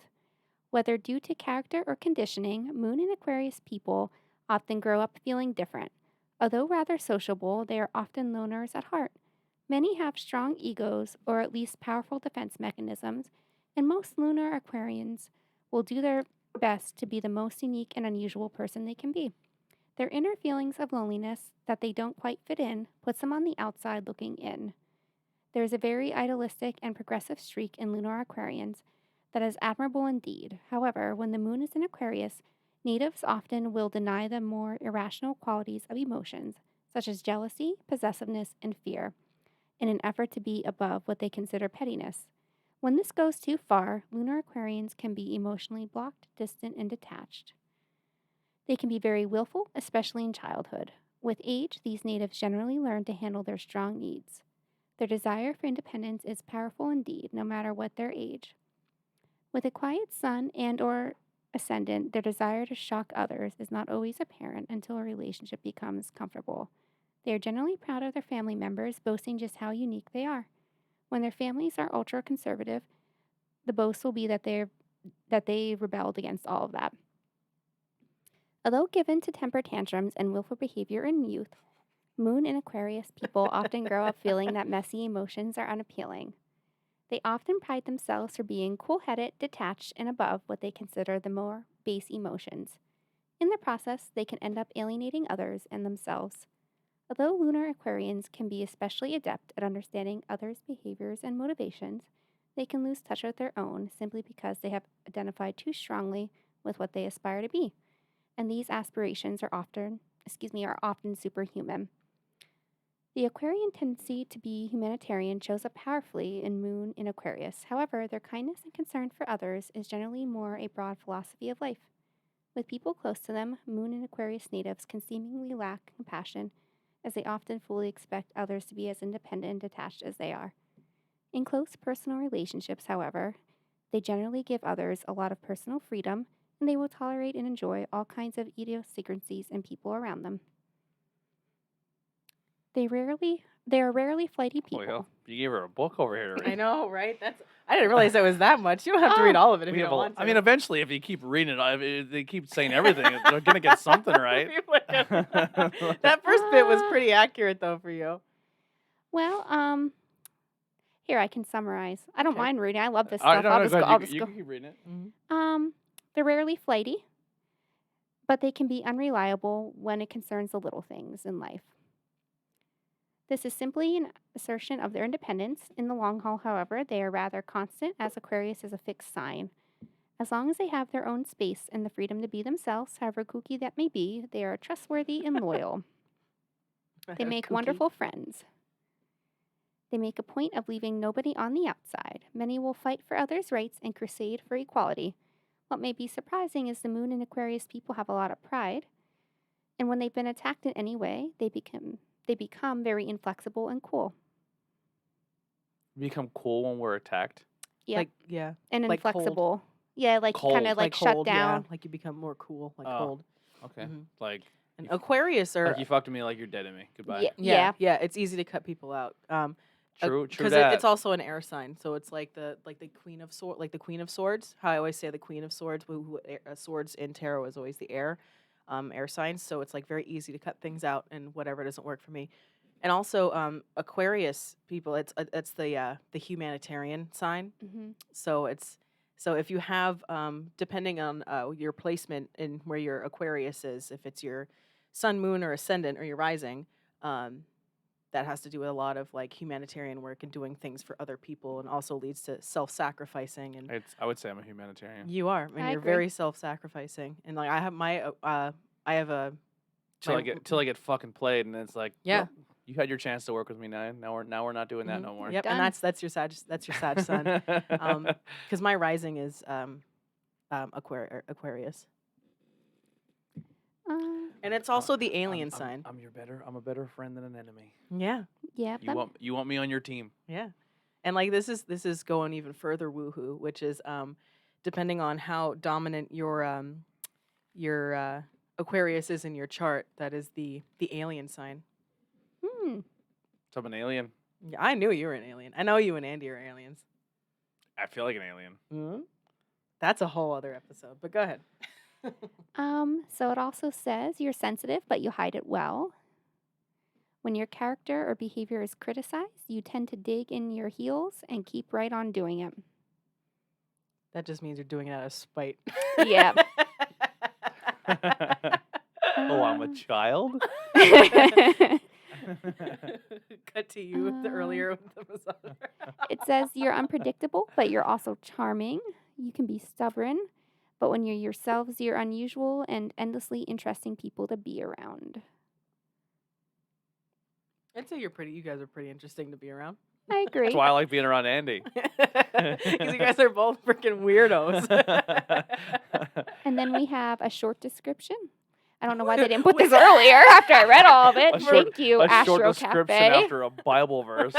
Whether due to character or conditioning, Moon and Aquarius people often grow up feeling different. Although rather sociable, they are often loners at heart. Many have strong egos or at least powerful defense mechanisms, and most lunar Aquarians will do their best to be the most unique and unusual person they can be. Their inner feelings of loneliness that they don't quite fit in puts them on the outside looking in. There is a very idealistic and progressive streak in lunar Aquarians that is admirable indeed. However, when the moon is in Aquarius, natives often will deny the more irrational qualities of emotions, such as jealousy, possessiveness, and fear, in an effort to be above what they consider pettiness. When this goes too far, lunar Aquarians can be emotionally blocked, distant, and detached. They can be very willful, especially in childhood. With age, these natives generally learn to handle their strong needs. Their desire for independence is powerful indeed, no matter what their age. With a quiet sun and or ascendant, their desire to shock others is not always apparent until a relationship becomes comfortable. They are generally proud of their family members, boasting just how unique they are. When their families are ultra conservative, the boast will be that they rebelled against all of that. Although given to temper tantrums and willful behavior in youth, Moon and Aquarius people often grow up feeling that messy emotions are unappealing. They often pride themselves for being cool headed, detached, and above what they consider the more base emotions. In the process, they can end up alienating others and themselves. Although lunar Aquarians can be especially adept at understanding others' behaviors and motivations, they can lose touch with their own simply because they have identified too strongly with what they aspire to be. And these aspirations are often superhuman. The Aquarian tendency to be humanitarian shows up powerfully in Moon in Aquarius. However, their kindness and concern for others is generally more a broad philosophy of life. With people close to them, Moon and Aquarius natives can seemingly lack compassion, as they often fully expect others to be as independent and detached as they are. In close personal relationships, however, they generally give others a lot of personal freedom, and they will tolerate and enjoy all kinds of idiosyncrasies in people around them. They are rarely flighty Holy people. hell. You gave her a book over here to I read. know, right? I didn't realize it was that much. You don't have to read all of it if We you have don't a, want to. I mean, eventually, if you keep reading it, if they keep saying everything, they're going to get something right. That first bit was pretty accurate, though, for you. Well, here I can summarize. I don't Okay. mind reading. I love this All right, stuff. no, I'll no, just go go. ahead. I'll just You go. can keep reading it. They're rarely flighty, but they can be unreliable when it concerns the little things in life. This is simply an assertion of their independence. In the long haul, however, they are rather constant, as Aquarius is a fixed sign. As long as they have their own space and the freedom to be themselves, however kooky that may be, they are trustworthy and loyal. They make Kooky. wonderful friends. They make a point of leaving nobody on the outside. Many will fight for others' rights and crusade for equality. What may be surprising is the Moon and Aquarius people have a lot of pride, and when they've been attacked in any way, they become very inflexible and cool. Become cool when we're attacked. Yep. Like, yeah. And like cold. inflexible. Yeah, like Cold. kind of like shut cold, down. Yeah. Like you become more cool, like Oh. cold. Okay. Mhm. Like, And you- Aquarius are. like you fucked me, like you're dead to me. Goodbye. Yeah. Yeah. It's easy to cut people out. True Because that. it's also an air sign, so it's like the Queen of Swords, like the Queen of Swords. How I always say the Queen of Swords, swords in tarot is always the air signs. So it's like very easy to cut things out and whatever doesn't work for me. And also Aquarius people, it's the humanitarian sign. Mm-hmm. So if you have depending on your placement in where your Aquarius is, if it's your sun, moon, or ascendant, or your rising. That has to do with a lot of like humanitarian work and doing things for other people, and also leads to self-sacrificing. And I would say I'm a humanitarian. you are, and I you're agree. very self-sacrificing. And like I have a Till my- I get fucking played, and it's like, Yeah. nope, you had your chance to work with me now. Now we're not doing that Mhm. no more. Yep, Done. and that's your Sag sun. Because my rising is Aquarius. And it's also the alien I'm sign. I'm a better friend than an enemy. Yeah. Yeah. You want me on your team? Yeah. And like this is going even further woohoo, which is depending on how dominant your Aquarius is in your chart, that is the alien sign. Hmm. So I'm an alien. Yeah, I knew you were an alien. I know you and Andy are aliens. I feel like an alien. Mm-hmm. That's a whole other episode, but go ahead. So it also says you're sensitive, but you hide it well. When your character or behavior is criticized, you tend to dig in your heels and keep right on doing it. That just means you're doing it out of spite. Yeah. Oh, I'm a child? Cut to you with the earlier with the massage. It says you're unpredictable, but you're also charming. You can be stubborn, but when you're yourselves, you're unusual and endlessly interesting people to be around. I'd say you guys are pretty interesting to be around. I agree. That's why I like being around Andy. Because you guys are both freaking weirdos. And then we have a short description. I don't know why they didn't put this earlier after I read all of it. Thank you, a Astro short description Cafe. after a Bible verse.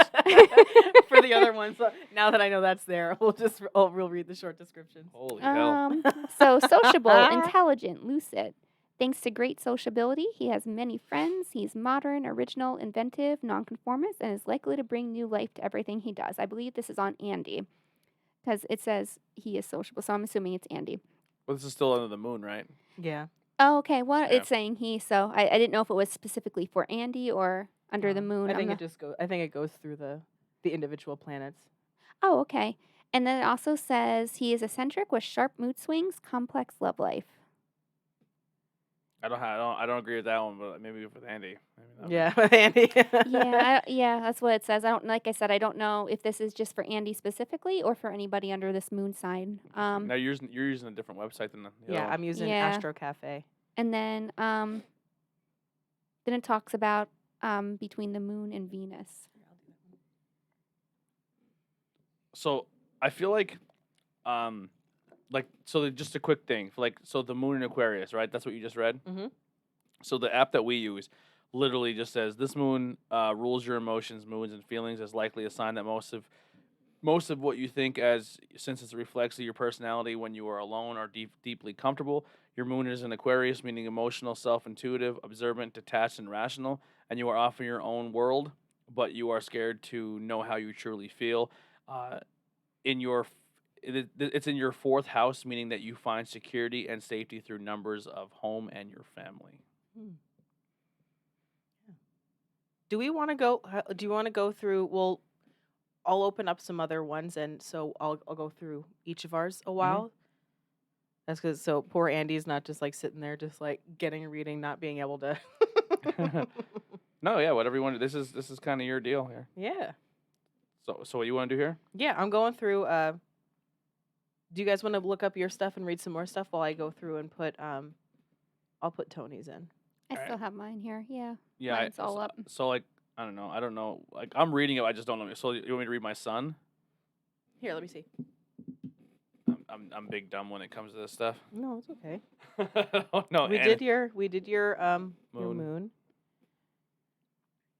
For the other ones. So now that I know that's there, we'll read the short description. Holy hell. So sociable, intelligent, lucid. Thanks to great sociability, he has many friends. He's modern, original, inventive, nonconformist, and is likely to bring new life to everything he does. I believe this is on Andy because it says he is sociable, so I'm assuming it's Andy. Well, this is still under the moon, right? Yeah. Oh, okay. Well, Yeah. it's saying he, so I didn't know if it was specifically for Andy or under the moon. I think it goes through the individual planets. Oh, okay. And then it also says he is eccentric with sharp mood swings, complex love life. I don't agree with that one, but maybe with Andy. Maybe Yeah, with Andy. Yeah, that's what it says. Like I said, I don't know if this is just for Andy specifically or for anybody under this moon sign. Now you're using a different website than the Yeah, other I'm using Yeah. Astro Cafe. And then it talks about between the moon and Venus. So I feel like just a quick thing. So the moon in Aquarius, right? That's what you just read? Mm-hmm. So the app that we use literally just says this moon rules your emotions, moods, and feelings, is likely a sign that most of what you think, since it reflects your personality when you are alone, are deeply comfortable. Your moon is in Aquarius, meaning emotional, self-intuitive, observant, detached, and rational, and you are often your own world, but you are scared to know how you truly feel. It's in your fourth house, meaning that you find security and safety through numbers of home and your family. Do we want to go? Do you want to go through? Well, I'll open up some other ones, and so I'll go through each of ours a while. That's because so poor Andy's not just like sitting there, just like getting a reading, not being able to. No, yeah, whatever you want to. This is kind of your deal here. Yeah. So what you want to do here? Yeah, I'm going through. Do you guys want to look up your stuff and read some more stuff while I go through and put? I'll put Tony's in. I Alright. still have mine here. Yeah. Yeah, Mine's all up. So like I don't know. Like I'm reading it, I just don't know. So you want me to read my son? Here, let me see. I'm big dumb when it comes to this stuff. No, it's okay. Oh, no, We did your moon.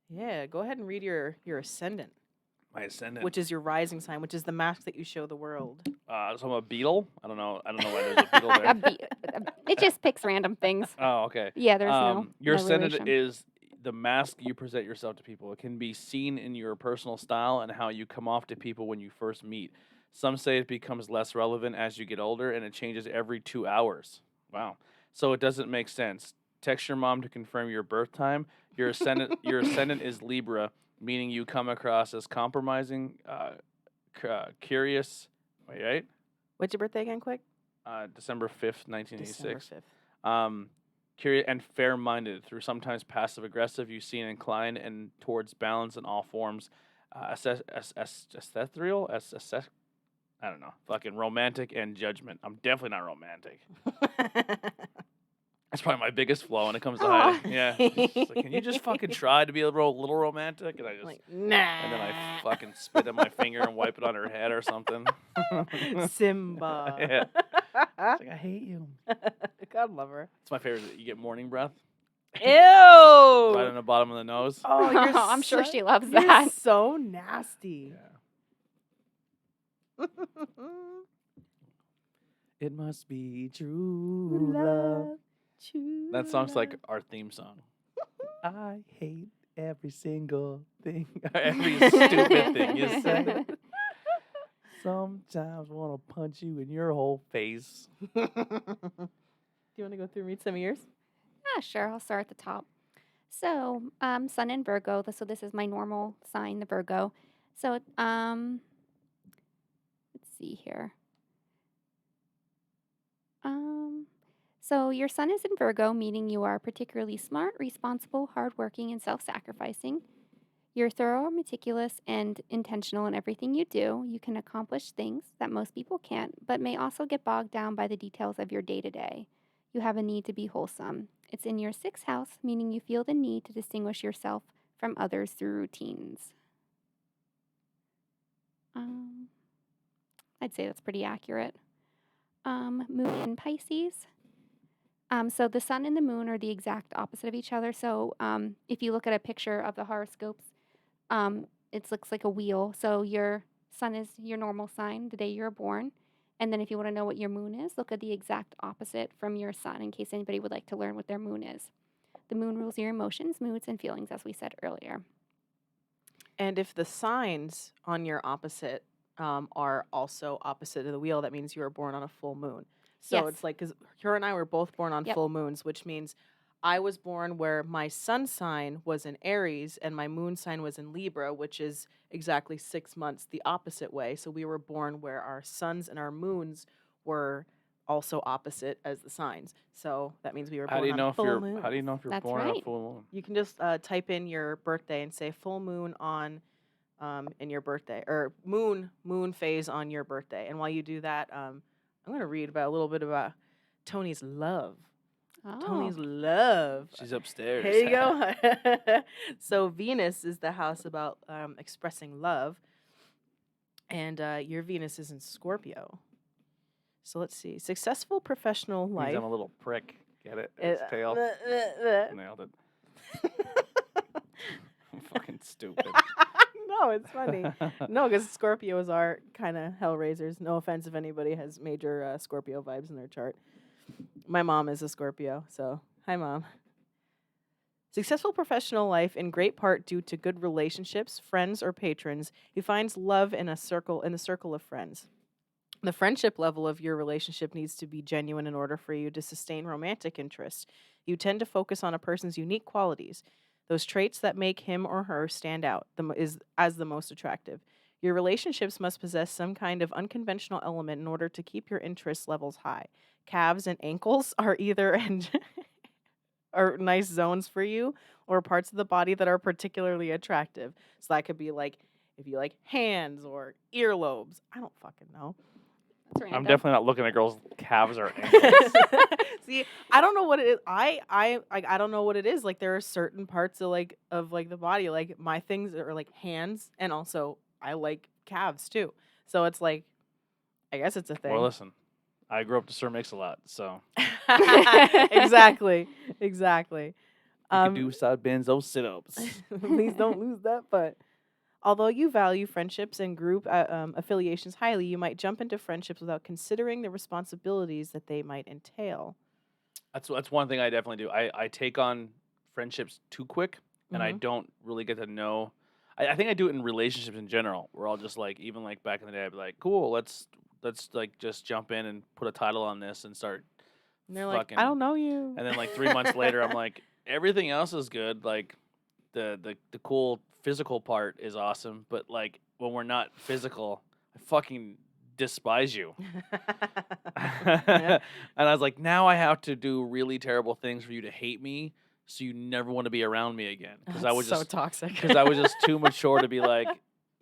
Yeah, go ahead and read your ascendant, my ascendant, which is your rising sign, which is the mask that you show the world. so I'm a beetle. I don't know why there's a beetle there. It just picks random things. Oh, okay. Yeah, there's your no ascendant relation. is the mask you present yourself to people. It can be seen in your personal style and how you come off to people when you first meet. Some say it becomes less relevant as you get older, and it changes every 2 hours. Wow. So it doesn't make sense. Text your mom to confirm your birth time. Your ascendant is Libra, meaning you come across as compromising, curious. Wait, right? What's your birthday again, quick? December 5th, 1986. December 5th. Curious and fair-minded. Through sometimes passive-aggressive, you seem inclined and towards balance in all forms. Ethereal? I don't know. Fucking romantic and judgment. I'm definitely not romantic. That's probably my biggest flaw when it comes to hiding. Yeah. It's like, can you just fucking try to be a little romantic? And I just Like, nah. and then I fucking spit in my finger and wipe it on her head or something. Simba. Yeah. It's like, I hate you. God love her. It's my favorite. You get morning breath Ew. right on the bottom of the nose. Oh, you're I'm sure she loves you're that. so nasty. Yeah. It must be true love. True That song's like love. our theme song. I hate every single thing, every stupid thing you say. Sometimes want to punch you in your whole face. Do you want to go through and read some of yours? Sure. I'll start at the top. So, Sun in Virgo. So this is my normal sign, the Virgo. So, let's see here. So your sun is in Virgo, meaning you are particularly smart, responsible, hardworking, and self-sacrificing. You're thorough, meticulous, and intentional in everything you do. You can accomplish things that most people can't, but may also get bogged down by the details of your day-to-day. You have a need to be wholesome. It's in your sixth house, meaning you feel the need to distinguish yourself from others through routines. I'd say that's pretty accurate. Moon in Pisces. So the sun and the moon are the exact opposite of each other. So if you look at a picture of the horoscopes, it looks like a wheel. So your sun is your normal sign the day you're born. And then if you want to know what your moon is, look at the exact opposite from your sun in case anybody would like to learn what their moon is. The moon rules your emotions, moods, and feelings, as we said earlier. And if the signs on your opposite are also opposite of the wheel, that means you were born on a full moon. So Yes. it's like, because her and I were both born on Yep. full moons, which means I was born where my sun sign was in Aries and my moon sign was in Libra, which is exactly 6 months the opposite way. So we were born where our suns and our moons were also opposite as the signs. So that means we were How born do you on know if full you're? moons. How do you know if you're That's born on a right. full moon? You can just type in your birthday and say full moon on in your birthday, or moon phase on your birthday. And while you do that, I'm going to read about a little bit about Tony's love. Tony's love. She's upstairs. Here you go. So Venus is the house about expressing love, and your Venus is in Scorpio. So let's see. Successful professional Means life. I'm a little prick. Get it? It's tail. Nailed it. I'm fucking stupid. No, it's funny. No, because Scorpios are kind of hellraisers. No offense if anybody has major Scorpio vibes in their chart. My mom is a Scorpio, so hi, Mom. Successful professional life in great part due to good relationships, friends, or patrons. He finds love in the circle of friends. The friendship level of your relationship needs to be genuine in order for you to sustain romantic interest. You tend to focus on a person's unique qualities, those traits that make him or her stand out as the most attractive. Your relationships must possess some kind of unconventional element in order to keep your interest levels high. Calves and ankles are either are nice zones for you, or parts of the body that are particularly attractive. So that could be like if you like hands or earlobes. I don't fucking know. That's random. I'm definitely not looking at girls' calves or ankles. See, I don't know what it is. I don't know what it is. Like there are certain parts of the body. Like my things are like hands, and also I like calves too. So it's like, I guess it's a thing. Well, listen, I grew up to Sir Mix-a-Lot, so Exactly. you can do side bends, those sit-ups. Please don't lose that. But although you value friendships and group affiliations highly, you might jump into friendships without considering the responsibilities that they might entail. That's one thing I definitely do. I take on friendships too quick, and I Mhm. don't really get to know. I think I do it in relationships in general, where I'll just like, even like back in the day, I'd be like, cool, let's like just jump in and put a title on this and start. And they're like, fucking, I don't know you. And then like 3 months later, I'm like, everything else is good. Like the cool physical part is awesome, but like when we're not physical, I fucking despise you. Yeah. And I was like, now I have to do really terrible things for you to hate me, so you never want to be around me again. Because I That's was so just toxic. because I was just too mature to be like,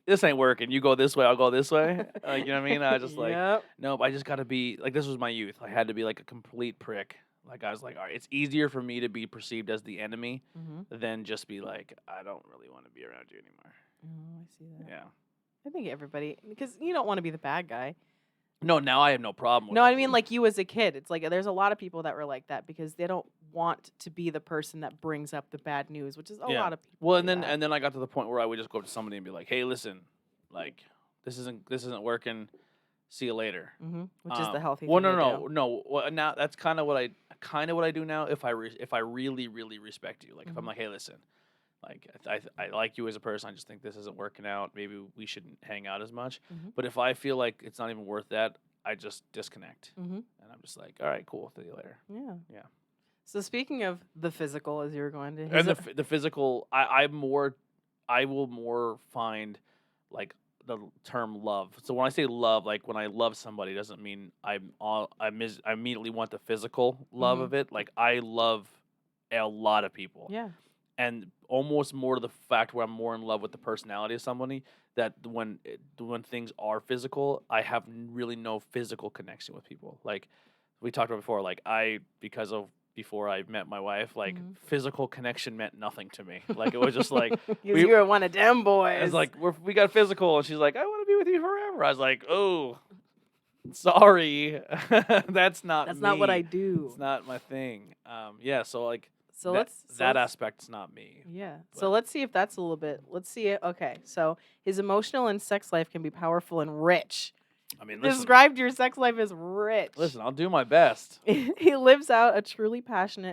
this ain't working. You go this way, I'll go this way. Like, you know what I mean? I was just like, Yep. nope. I just got to be like, this was my youth. I had to be like a complete prick. Like I was like, all right, it's easier for me to be perceived as the enemy Mm-hmm. than just be like, I don't really want to be around you anymore. Oh, I see that. Yeah. I think everybody, because you don't want to be the bad guy. No, now I have no problem with No, it. I mean like you as a kid. It's like there's a lot of people that were like that because they don't want to be the person that brings up the bad news, which is a Yeah. lot of people. Well, do that. and then I got to the point where I would just go up to somebody and be like, "Hey, listen, like this isn't working. See you later." Which is the healthy Well, thing no, to no, do. no. Well, now that's kind of what I do now. If I really really respect you, like if I'm like, "Hey, listen, like I like you as a person. I just think this isn't working out. Maybe we shouldn't hang out as much." Mhm. But if I feel like it's not even worth that, I just disconnect, Mhm. and I'm just like, "All right, cool. See you later." Yeah. Yeah. So speaking of the physical, as you were going to, And his, the physical, I will more find like the term love. So when I say love, like when I love somebody, doesn't mean I immediately want the physical love of it. Like I love a lot of people, yeah. and almost more to the fact where I'm more in love with the personality of somebody. That when things are physical, I have really no physical connection with people. Like we talked about before, like because of before I met my wife, like physical connection meant nothing to me. Like it was just like Because you were one of them boys. it's like we got physical, and she's like, I want to be with you forever. I was like, oh, sorry, that's not That's not what me. I do. It's not my thing. Yeah, so like So that let's aspect's not me. Yeah. But- So let's see if that's a little bit. Let's see it. Okay. So his emotional and sex life can be powerful and rich. I mean, listen, Described your sex life as rich. listen, I'll do my best. He lives out truly passionate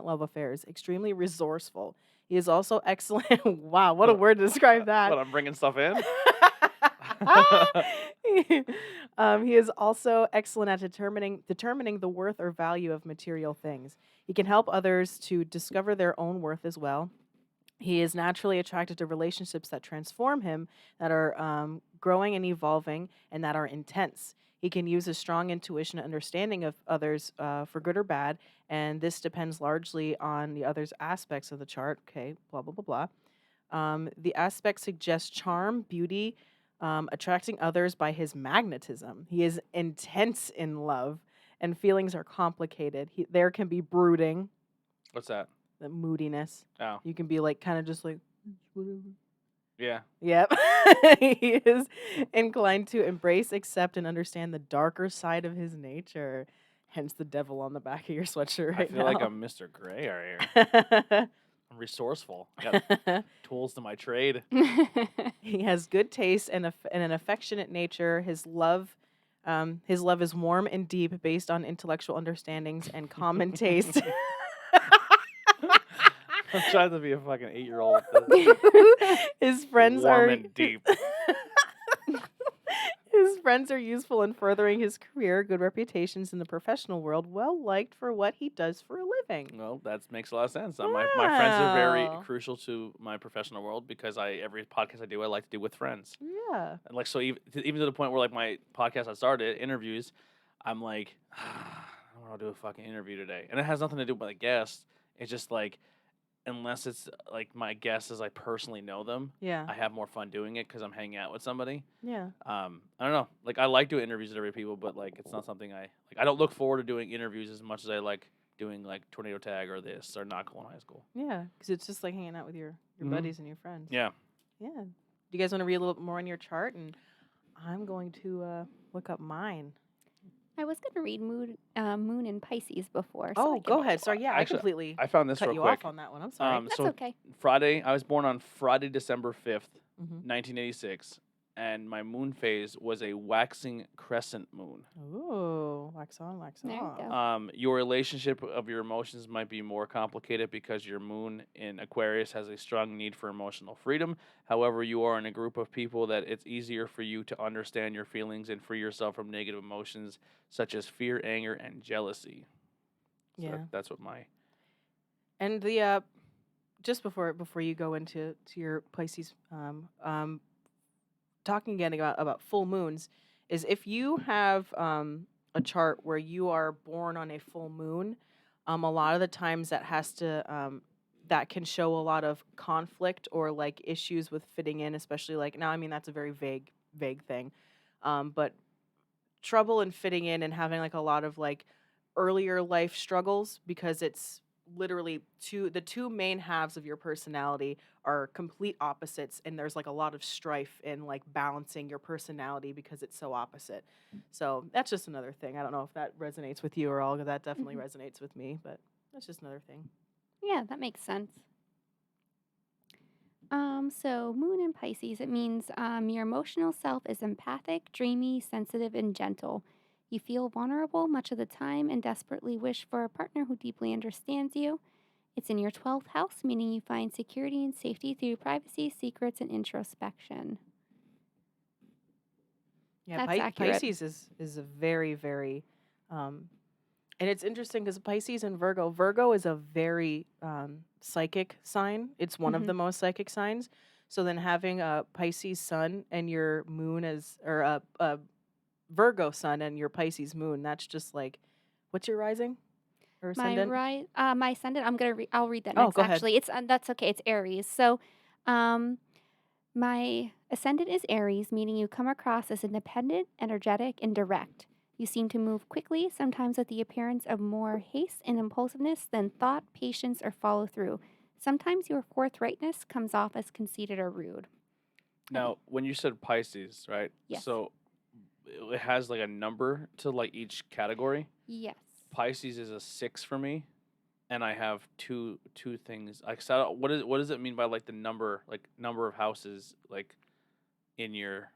love affairs, extremely resourceful. He is also excellent. Wow, what a word to describe that. But I'm bringing stuff in. He is also excellent at determining the worth or value of material things. He can help others to discover their own worth as well. He is naturally attracted to relationships that transform him, that are growing and evolving, and that are intense. He can use his strong intuition and understanding of others for good or bad, and this depends largely on the other's aspects of the chart. Okay, blah, blah, blah, blah. The aspects suggest charm, beauty, attracting others by his magnetism. He is intense in love, and feelings are complicated. There can be brooding, What's that? the moodiness. Oh, You can be like kind of just like whatever. yeah. Yep. He is inclined to embrace, accept, and understand the darker side of his nature. Hence the devil on the back of your sweatshirt right I feel like now. I'm Mr. Gray right here. I'm resourceful. I got tools to my trade. He has good taste and an affectionate nature. His love is warm and deep, based on intellectual understandings and common taste. I'm trying to be a fucking 8-year-old. His friends Warm are and deep. His friends are useful in furthering his career, good reputations in the professional world, well liked for what he does for a living. Well, that makes a lot of sense. My friends are very Wow. crucial to my professional world because every podcast I do, I like to do with friends. Yeah. And like so, even to the point where like my podcast I started interviews, I'm like, I don't want to do a fucking interview today, and it has nothing to do with the guest. It's just like, unless it's like my guests as I personally know them, Yeah. I have more fun doing it because I'm hanging out with somebody. Yeah. I don't know. Like I like doing interviews with every people, but like it's not something I like. I don't look forward to doing interviews as much as I like doing like tornado tag or this or not in high school. Yeah. Because it's just like hanging out with your Mhm. buddies and your friends. Yeah. Yeah. Do you guys want to read a little bit more on your chart? And I'm going to look up mine. I was going to read Moon in Pisces before. So Oh, I can- go ahead. Sorry. Yeah, Actually, I completely I found this cut real you quick. off on that one. I'm sorry. That's so okay. Friday, I was born on Friday, December 5th, Mhm. 1986, and my moon phase was a waxing crescent moon. Ooh, wax on, wax There you off. go. Your relationship of your emotions might be more complicated because your moon in Aquarius has a strong need for emotional freedom. However, you are in a group of people that it's easier for you to understand your feelings and free yourself from negative emotions such as fear, anger, and jealousy. So Yeah. that's what my And the just before you go into your Pisces, talking again about full moons, is if you have a chart where you are born on a full moon, a lot of the times that can show a lot of conflict or like issues with fitting in, especially like now. I mean that's a very vague thing, but trouble in fitting in and having like a lot of like earlier life struggles because it's literally the two main halves of your personality are complete opposites, and there's like a lot of strife in like balancing your personality because it's so opposite. So that's just another thing. I don't know if that resonates with you or all, but that definitely Mhm. resonates with me. But that's just another thing. Yeah, that makes sense. So moon in Pisces, it means your emotional self is empathic, dreamy, sensitive, and gentle. You feel vulnerable much of the time and desperately wish for a partner who deeply understands you. It's in your 12th house, meaning you find security and safety through privacy, secrets, and introspection. Yeah, That's accurate. Pisces is a very very, um, and it's interesting because Pisces and Virgo is a very psychic sign. It's one of Hmm. the most psychic signs. So then having a Pisces sun and your moon as or a Virgo sun and your Pisces moon, that's just like, what's your rising or ascendant? My ascendant. I'll read that Oh, next. go ahead. Actually, it's that's okay. It's Aries. So, um, my ascendant is Aries, meaning you come across as independent, energetic, and direct. You seem to move quickly, sometimes with the appearance of more haste and impulsiveness than thought, patience, or follow through. Sometimes your forthrightness comes off as conceited or rude. I think Now, when you said Pisces, right? yes, So it has like a number to like each category. yes. Pisces is a 6 for me, and I have two things. Like, so what does it mean by like the number of houses like in your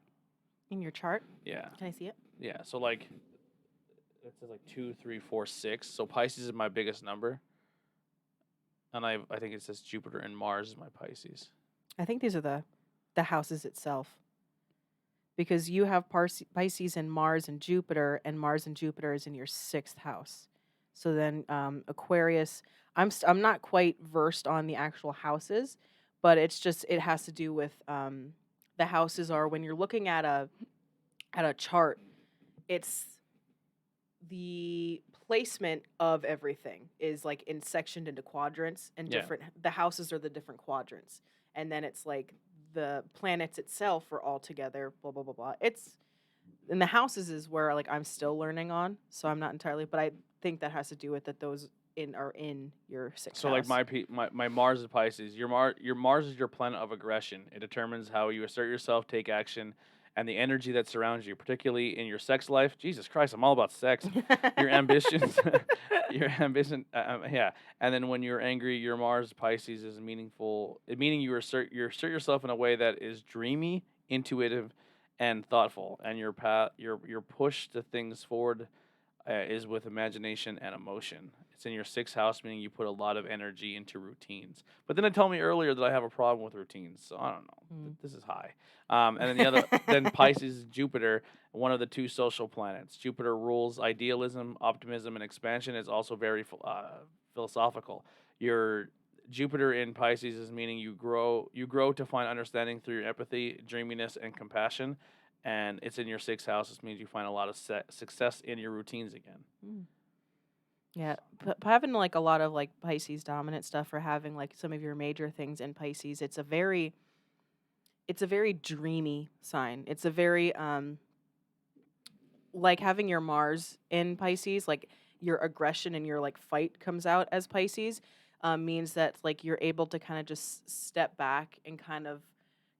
In your chart, yeah can I see it? yeah? So like it says like 2, 3, 4, 6. So Pisces is my biggest number, and I think it says Jupiter and Mars is my Pisces. I think these are the houses itself because you have Pisces and Mars and Jupiter is in your sixth house. So then Aquarius, I'm not quite versed on the actual houses, but it's just it has to do with the houses are when you're looking at a chart, it's the placement of everything is like in sectioned into quadrants and Yeah. different the houses are the different quadrants, and then it's like the planets itself are all together, blah blah blah blah. It's and the houses is where like I'm still learning on, so I'm not entirely, but I think that has to do with that those in are in your sixth So like house. my Mars is Pisces. Your Mars is your planet of aggression. It determines how you assert yourself, take action, and the energy that surrounds you, particularly in your sex life. Jesus Christ, I'm all about sex. Your ambitions, your ambition, yeah. And then when you're angry, your Mars Pisces is meaningful, meaning you assert yourself in a way that is dreamy, intuitive, and thoughtful, and your push to things forward is with imagination and emotion. It's in your sixth house, meaning you put a lot of energy into routines. But then it told me earlier that I have a problem with routines, so I don't know. Mm. This is high. And then then Pisces is Jupiter, one of the two social planets. Jupiter rules idealism, optimism, and expansion. Is also very philosophical. Your Jupiter in Pisces is meaning you grow. You grow to find understanding through your empathy, dreaminess, and compassion, and it's in your sixth house. This means you find a lot of success in your routines again. Mm. Yeah, having like a lot of like Pisces dominant stuff or having like some of your major things in Pisces, it's a very dreamy sign. It's a very like having your Mars in Pisces, like your aggression and your like fight comes out as Pisces, means that like you're able to kind of just step back and kind of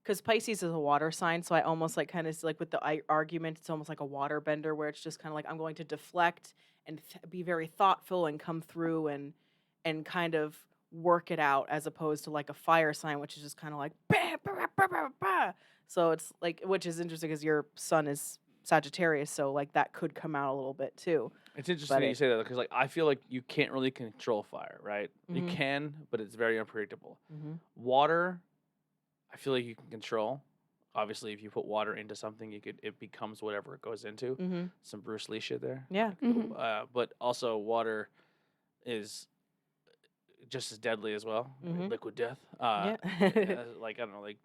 because Pisces is a water sign, so I almost like kind of like with the argument, it's almost like a water bender where it's just kind of like I'm going to deflect and be very thoughtful and come through and kind of work it out as opposed to like a fire sign, which is just kind of like bah, bah, bah, bah, bah. So it's like which is interesting because your sun is Sagittarius, so like that could come out a little bit too. It's interesting But that you it, say that because like I feel like you can't really control fire, right? You mm-hmm, can, but it's very unpredictable. mm-hmm, Water, I feel like you can control. Obviously, if you put water into something, it becomes whatever it goes into. mm-hmm, Some Bruce Lee shit there. yeah, Hmm. But also water is just as deadly as well. mm-hmm, Liquid death. yeah. Like I don't know, like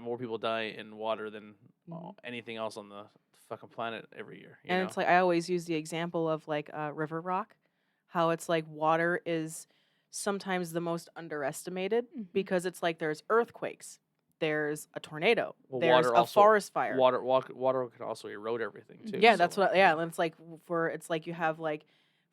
more people die in water than Mhm. anything else on the fucking planet every year. You And know. it's like I always use the example of like river rock, how it's like water is sometimes the most underestimated Hmm. because it's like there's earthquakes, there's a tornado, Well, there's water a also forest fire. water can also erode everything too. Yeah, So that's what. Yeah, and it's like for it's like you have like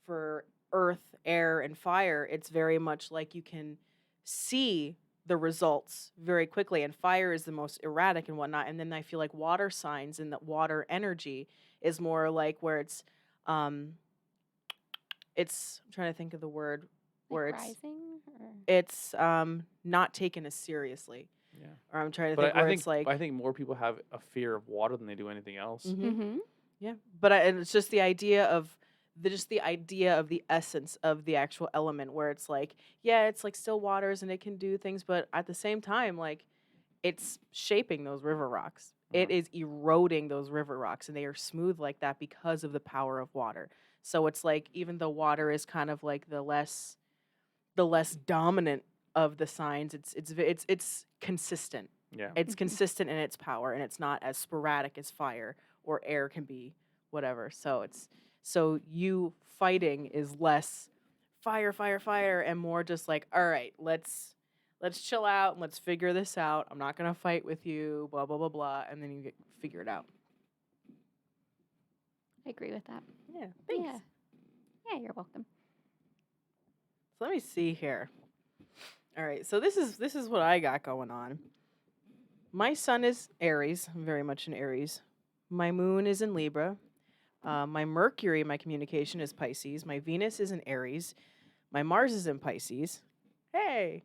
for Earth, air and fire, it's very much like you can see the results very quickly, and fire is the most erratic and whatnot. And then I feel like water signs and that water energy is more like where um I'm trying to think of the word where Like rising or it's not taken as seriously. Yeah. Or I'm trying to But think I where think it's like I think more people have a fear of water than they do anything else. mhm. Yeah, but and it's just the idea of the idea of the essence of the actual element, where it's like, yeah, it's like still waters and it can do things, but at the same time, like it's shaping those river rocks. It Mhm. is eroding those river rocks, and they are smooth like that because of the power of water. So it's like even though water is kind of like the less dominant of the signs, it's consistent. Yeah. It's Mhm. consistent in its power, and it's not as sporadic as fire or air can be, whatever. So you fighting is less fire, fire, fire, and more just like, all right, let's chill out and let's figure this out. I'm not gonna fight with you, blah blah blah blah, and then figure it out. I agree with that. Yeah, thanks. Yeah. Yeah, you're welcome. So let me see here. All right, so this is what I got going on. My sun is Aries. I'm very much in Aries. My moon is in Libra. My Mercury, my communication is Pisces. My Venus is in Aries. My Mars is in Pisces. Hey.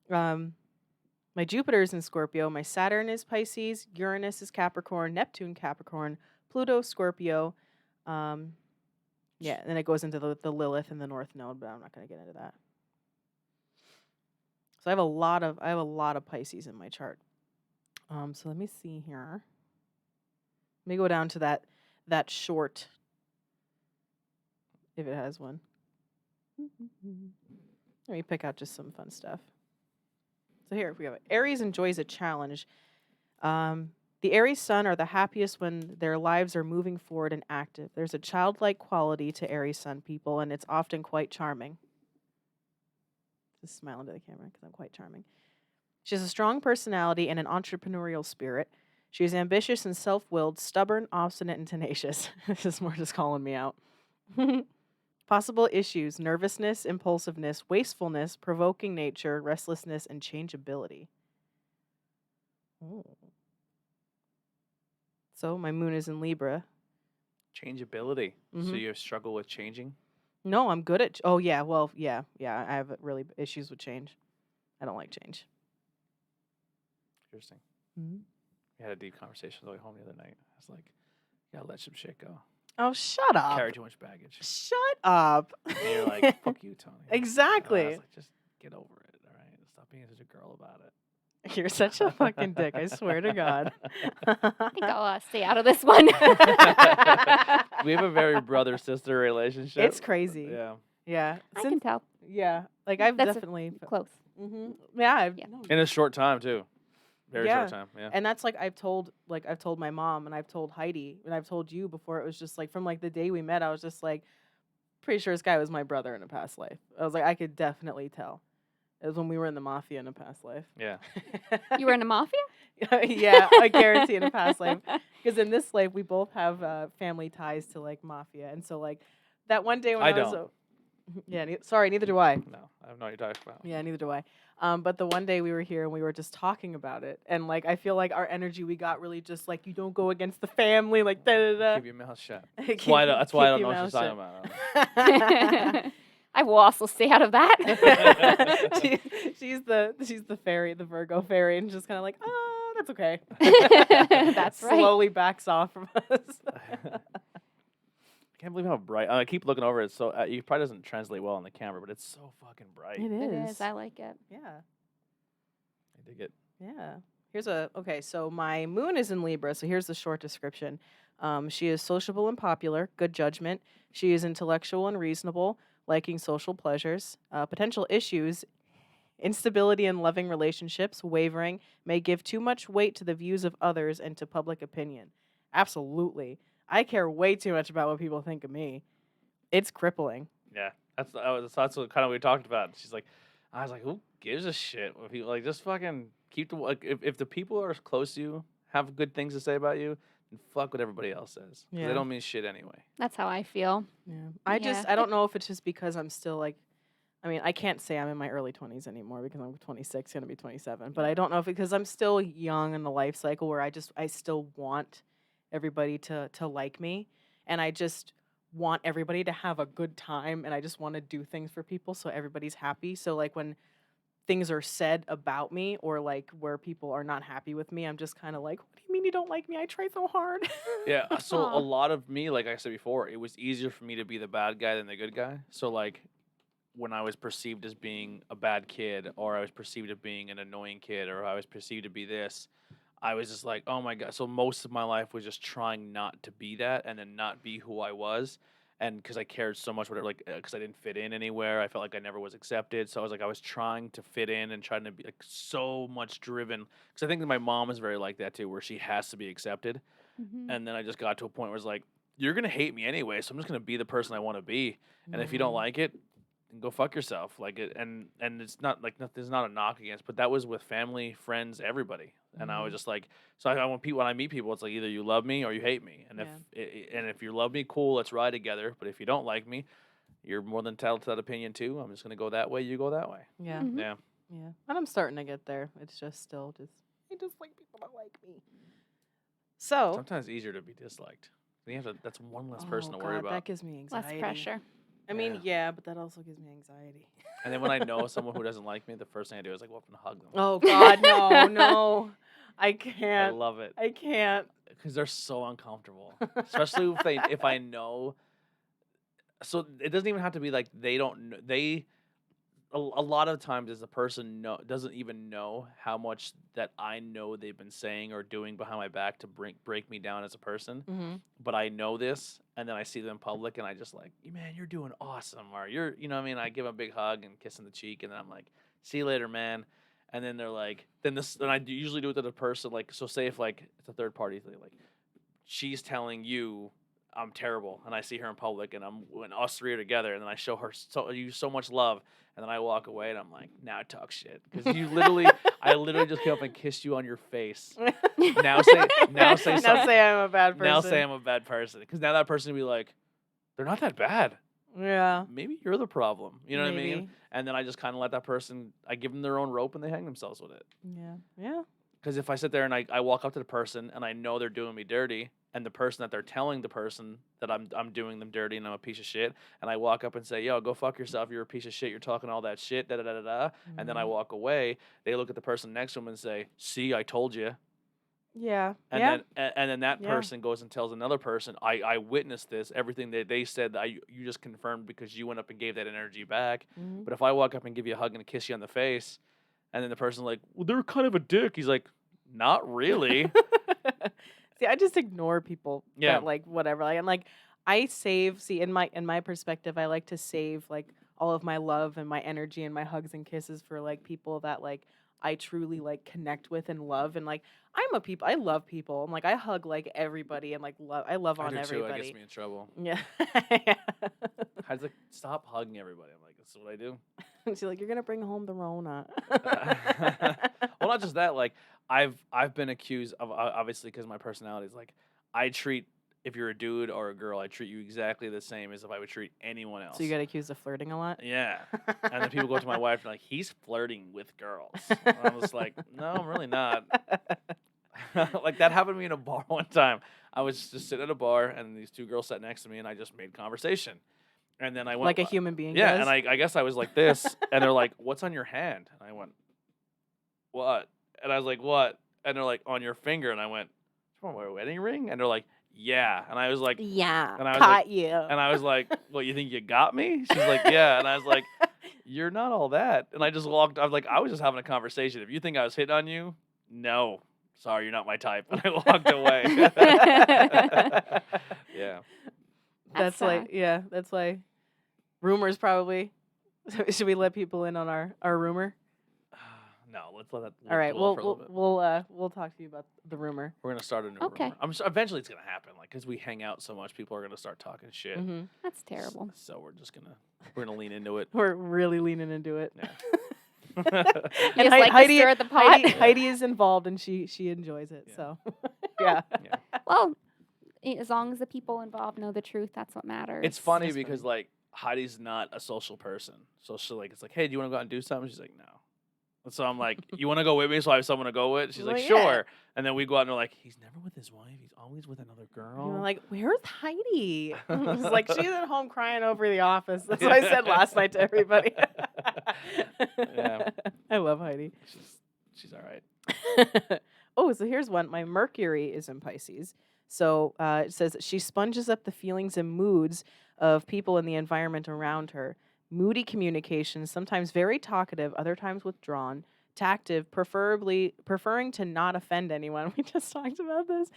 My Jupiter is in Scorpio. My Saturn is Pisces. Uranus is Capricorn. Neptune Capricorn. Pluto Scorpio. Yeah, and then it goes into the Lilith and the North Node, but I'm not going to get into that. So I have a lot of Pisces in my chart. So let me see here. Let me go down to that short, if it has one. Let me pick out just some fun stuff. So here we go. Aries enjoys a challenge. The Aries sun are the happiest when their lives are moving forward and active. There's a childlike quality to Aries sun people, and it's often quite charming. Just smile into the camera because I'm quite charming. She has a strong personality and an entrepreneurial spirit. She is ambitious and self-willed, stubborn, obstinate, and tenacious. This is more just calling me out. Possible issues: nervousness, impulsiveness, wastefulness, provoking nature, restlessness, and changeability. Oh. So my moon is in Libra. Changeability. So Mhm. you struggle with changing? No, I'm good at. Oh yeah, well yeah. I have really issues with change. I don't like change. Interesting. Mm-hmm. We had a deep conversation on the way home the other night. I was like, you gotta let some shit go. Oh, shut up! Carry too much baggage. Shut up! And you're like, fuck you, Tony. Exactly. I was like, just get over it, all right? Stop being such a girl about it. You're such a fucking dick. I swear to God. I think I'll stay out of this one. We have a very brother-sister relationship. It's crazy. Yeah. Yeah. I can tell. Yeah. Like I've That's definitely. Close. Yeah. I've, Yeah. no, In a short time, too. Very Yeah. short time, yeah. And that's like I've told my mom and I've told Heidi and I've told you before. It was just like from like the day we met, I was just like, pretty sure this guy was my brother in a past life. I was like, I could definitely tell. It was when we were in the mafia in a past life. Yeah. You were in a mafia? Yeah, I guarantee in a past life. Because in this life, we both have family ties to like mafia, and so like that one day when I I was, don't. yeah, sorry, neither do I. No, I have no idea what you're talking about. Yeah, neither do I. But the one day we were here and we were just talking about it, and like I feel like our energy we got really just like you don't go against the family, like da da da. Keep your mouth shut. That's why I don't know what she's talking about. I will also stay out of that. She's the fairy, the Virgo fairy, and just kind of like, oh, that's okay. That's right. Slowly backs off from us. I can't believe how bright. I keep looking over it, so it probably doesn't translate well on the camera, but it's so fucking bright. It It is. I like it. Yeah. I dig it. Yeah. Okay, so my moon is in Libra, so here's the short description. She is sociable and popular, good judgment. She is intellectual and reasonable, liking social pleasures. Potential issues: instability in loving relationships, wavering, may give too much weight to the views of others and to public opinion. Absolutely. I care way too much about what people think of me. It's crippling. Yeah, that's what kind of we talked about. She's like, I was like, who gives a shit? If you like, just fucking keep the like, if the people are close to you have good things to say about you, and fuck what everybody else says. 'Cause Yeah. they don't mean shit anyway. That's how I feel. Yeah. Yeah. I don't know if it's just because I'm still like, I mean, I can't say I'm in my early 20s anymore because I'm 26, going to be 27. But I don't know if because I'm still young in the life cycle where I still want everybody to like me. And I just want everybody to have a good time. And I just want to do things for people so everybody's happy. So, like, when things are said about me or like where people are not happy with me, I'm just kind of like, what do you mean you don't like me? I try so hard. Yeah, so Aw. a lot of me, like I said before, it was easier for me to be the bad guy than the good guy. So like when I was perceived as being a bad kid, or I was perceived as being an annoying kid, or I was perceived to be this, I was just like, oh my God. So most of my life was just trying not to be that and then not be who I was. And because I cared so much, whatever, like, because I didn't fit in anywhere, I felt like I never was accepted. So I was like, I was trying to fit in and trying to be like so much driven. Because I think that my mom is very like that too, where she has to be accepted. Mhm. And then I just got to a point where it's like, you're gonna hate me anyway, so I'm just gonna be the person I want to be. And if you don't like it, then go fuck yourself. Like it, and it's not like there's not a knock against, but that was with family, friends, everybody. And I was just like, so I want people when I meet people, it's like either you love me or you hate me. And if you love me, cool, let's ride together. But if you don't like me, you're more than entitled to that opinion too. I'm just gonna go that way. You go that way. Yeah. Mhm. Yeah. Yeah. And I'm starting to get there. It's just still just, I just like people that like me. So, Sometimes it's easier to be disliked. You have to, that's one less oh person to worry God, about. that gives me anxiety. Less pressure. I mean, Yeah. yeah, but that also gives me anxiety. And then when I know someone who doesn't like me, the first thing I do is like go up and hug them. Oh God, no, no. I I can't. love it I can't. because they're so uncomfortable, especially if I know. So it doesn't even have to be like they don't know. A lot of times as a person doesn't even know how much that I know they've been saying or doing behind my back to break me down as a person. Mm-hmm. But I know this, and then I see them in public, and I just like, man, you're doing awesome, or you're, you know what I mean? I give them a big hug and kiss on the cheek, and then I'm like, see you later, man. And then they're like, then I usually do it to the person, like, so say if like it's a third party thing, like she's telling you I'm terrible, and I see her in public, and when us three are together, and then I show her so much love, and then I walk away, and I'm like, now talk shit, because I literally just came up and kissed you on your face. Now say something. Now say I'm a bad person. Now say I'm a bad person, because now that person will be like, they're not that bad. Yeah. Maybe you're the problem. You know what I mean? Maybe. And then I just kind of let that person. I give them their own rope, and they hang themselves with it. Yeah. Yeah. Because if I sit there and I walk up to the person and I know they're doing me dirty, and the person that they're telling the person that I'm doing them dirty and I'm a piece of shit, and I walk up and say, yo, go fuck yourself, you're a piece of shit, you're talking all that shit, da da da da da, and then I walk away, they look at the person next to them and say, see, I told you. Yeah. And yeah. then that Yeah. person goes and tells another person, I witnessed this, everything that they said, you just confirmed because you went up and gave that energy back. Mhm. But if I walk up and give you a hug and a kiss you on the face, and then the person's like, well, they're kind of a dick. He's like, not really. See, I just ignore people. Yeah. That, like, whatever. Like, and like, I save. See, in my perspective, I like to save like all of my love and my energy and my hugs and kisses for like people that like I truly like connect with and love. And like, I love people. And like, I hug like everybody and like I love I on do too. everybody. It gets me in trouble. Yeah. I was like, stop hugging everybody. I'm like, that's what I do. She's like, you're gonna bring home the Rona. Well, not just that. Like, I've been accused of obviously because my personality is like, I treat if you're a dude or a girl, I treat you exactly the same as if I would treat anyone else. So you get accused of flirting a lot. Yeah. And then people go to my wife and like, he's flirting with girls. And I was like, no, I'm really not. Like that happened to me in a bar one time. I was just sitting at a bar and these two girls sat next to me and I just made conversation. And then I went Like a human being. yeah, does. and I guess I was like this, and they're like, "What's on your hand?" And I went, "What?" And I was like, "What?" And they're like, "On your finger." And I went, "You want my wedding ring?" And they're like, "Yeah." And I was like, Yeah. and I was caught like- you. and I was like, "Well, you think you got me?" She's like, "Yeah." And I was like, "You're not all that." And I just walked. I was like, "I was just having a conversation. If you think I was hitting on you, no, sorry, you're not my type." And I walked away. Yeah. That's like, yeah, that's why rumors probably. Should we let people in on our rumor? No, let's let that. All right, dwell for a little bit. we'll talk to you about the rumor. We're gonna start a new Okay. rumor. I'm sure eventually it's gonna happen, like because we hang out so much, people are gonna start talking shit. Mm-hmm. That's terrible. So we're gonna lean into it. We're really leaning into it. Yeah. You just like to stir the pot. Heidi is involved and she enjoys it. Yeah. So Yeah. Yeah. Well, as long as the people involved know the truth, that's what matters. It's funny That's because funny. like Heidi's not a social person, so she like it's like, hey, do you want to go out and do something? She's like, no. And so I'm like, you want to go with me? So I have someone to go with. She's like, Well, yeah. sure. And then we go out and they're like, he's never with his wife. He's always with another You're girl. like, where's Heidi? It's like, she's at home crying over the office. That's what I said last night to everybody. Yeah. I love Heidi. She's all right. Oh, so here's one. My Mercury is in Pisces. So it says that she sponges up the feelings and moods of people in the environment around her. Moody communication, sometimes very talkative, other times withdrawn, tactive, preferring to not offend anyone. We just talked about this.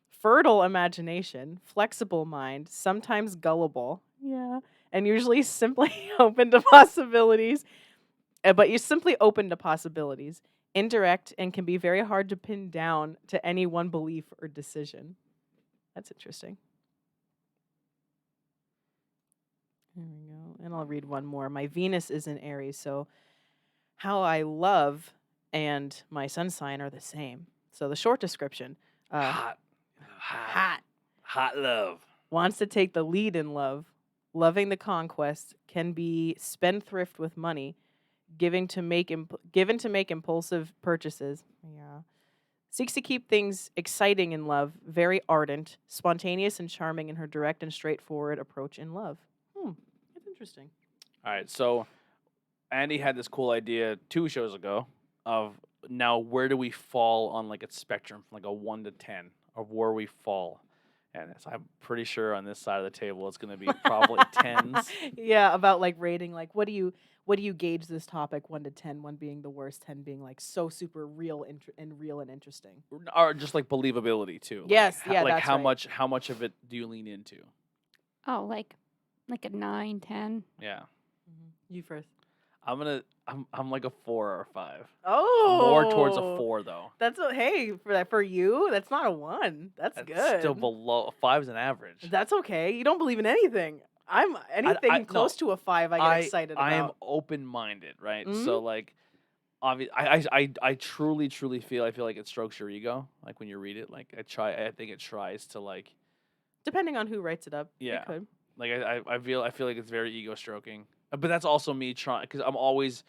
Fertile imagination, flexible mind, sometimes gullible. Yeah. And usually simply open to possibilities. But you're simply open to possibilities. Indirect and can be very hard to pin down to any one belief or decision. That's interesting. There we go. And I'll read one more. My Venus is in Aries, so how I love and my sun sign are the same. So the short description. Hot. Hot love. Wants to take the lead in love. Loving the conquest. Can be spendthrift with money. Given to make impulsive purchases. Yeah. Seeks to keep things exciting in love. Very ardent. Spontaneous and charming in her direct and straightforward approach in love. That's interesting. All right, so Andy had this cool idea 2 shows ago of now where do we fall on like a spectrum from like a 1 to 10 of where we fall. And so I'm pretty sure on this side of the table it's going to be probably 10s. Yeah, about like rating, like what do you gauge this topic 1 to 10, 1 being the worst, 10 being like so super real and interesting. Or just like believability too. Yes, like, yeah, like that's how right. much of it do you lean into? Oh, like a 9, 10. Yeah. You first. I'm like a 4 or a 5. Oh, More towards a 4 though. That's hey for you. That's not a 1. That's good. Still below. A 5's an average. That's okay. You don't believe in anything. I'm anything no. close to a 5. I get excited about. I am open-minded, right? Mhm. So like, I truly feel like it strokes your ego. Like when you read it, like I think it tries to like, Depending on who writes it up. yeah. It could. Like I feel like it's very ego stroking. But that's also me trying because I'm always.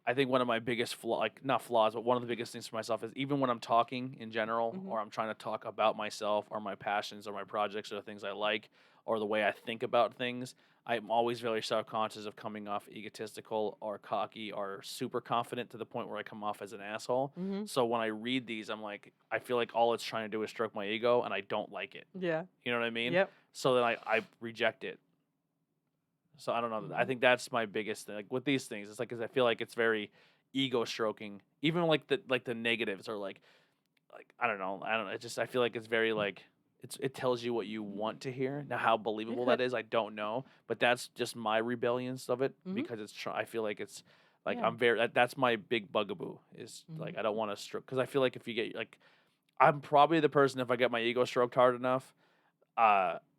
I think one of my biggest not flaws, but one of the biggest things for myself is even when I'm talking in general, Mhm. or I'm trying to talk about myself or my passions or my projects or the things I like or the way I think about things, I'm always very self-conscious of coming off egotistical or cocky or super confident to the point where I come off as an asshole. Mhm. So when I read these, I'm like, I feel like all it's trying to do is stroke my ego, and I don't like it. Yeah. You know what I mean? Yep. So then I reject it. So I don't know. I Mhm. think that's my biggest thing. Like with these things, it's like 'cause I feel like it's very ego stroking. Even like the negatives are like I don't know. I feel like it's very like it tells you what you want to hear. Now how believable that could. is, I don't know. But that's just my rebellions of it Mhm. because I feel like it's like Yeah. I'm very that's my big bugaboo is like Mhm. I don't want to stroke because I feel like if you get like I'm probably the person if I get my ego stroked hard enough,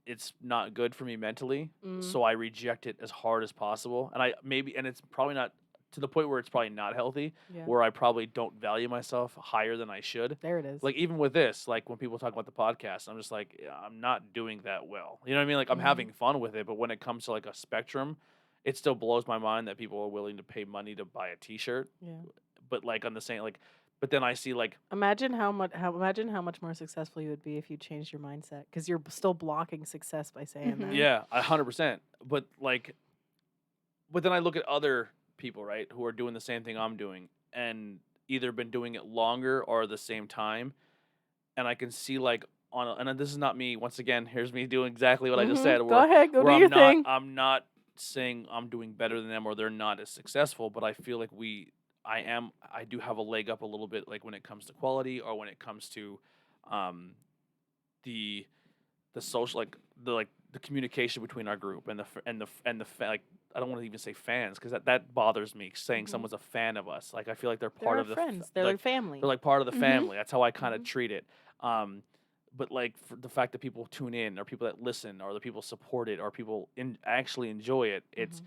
it's not good for me mentally, Mm. so I reject it as hard as possible. And it's probably not to the point where it's probably not healthy, Yeah. where I probably don't value myself higher than I should. There it is. Like even with this, like when people talk about the podcast, I'm just like, yeah, I'm not doing that well. You know what I mean? Like I'm Mhm. having fun with it, but when it comes to like a spectrum, it still blows my mind that people are willing to pay money to buy a T-shirt. Yeah. But like on the same like, but then I see like Imagine how much more successful you would be if you changed your mindset, because you're still blocking success by saying that. Mhm. yeah, 100%. But like, but then I look at other people, right, who are doing the same thing I'm doing and either been doing it longer or the same time. And I can see like and this is not me. Once again, here's me doing exactly what I just Mhm. said. Go Where, ahead, go where do your thing. I'm not saying I'm doing better than them or they're not as successful, but I feel like I do have a leg up a little bit, like when it comes to quality or when it comes to, um, the social the communication between our group and like I don't want to even say fans because that bothers me saying Mhm. someone's a fan of us. Like I feel like they're They're part our of the friends. They're like like family. they're like part of the Mhm. family. That's how I kind of Mhm. treat it. But like for the fact that people tune in or people that listen or the people support it or people actually enjoy it, it's Mhm.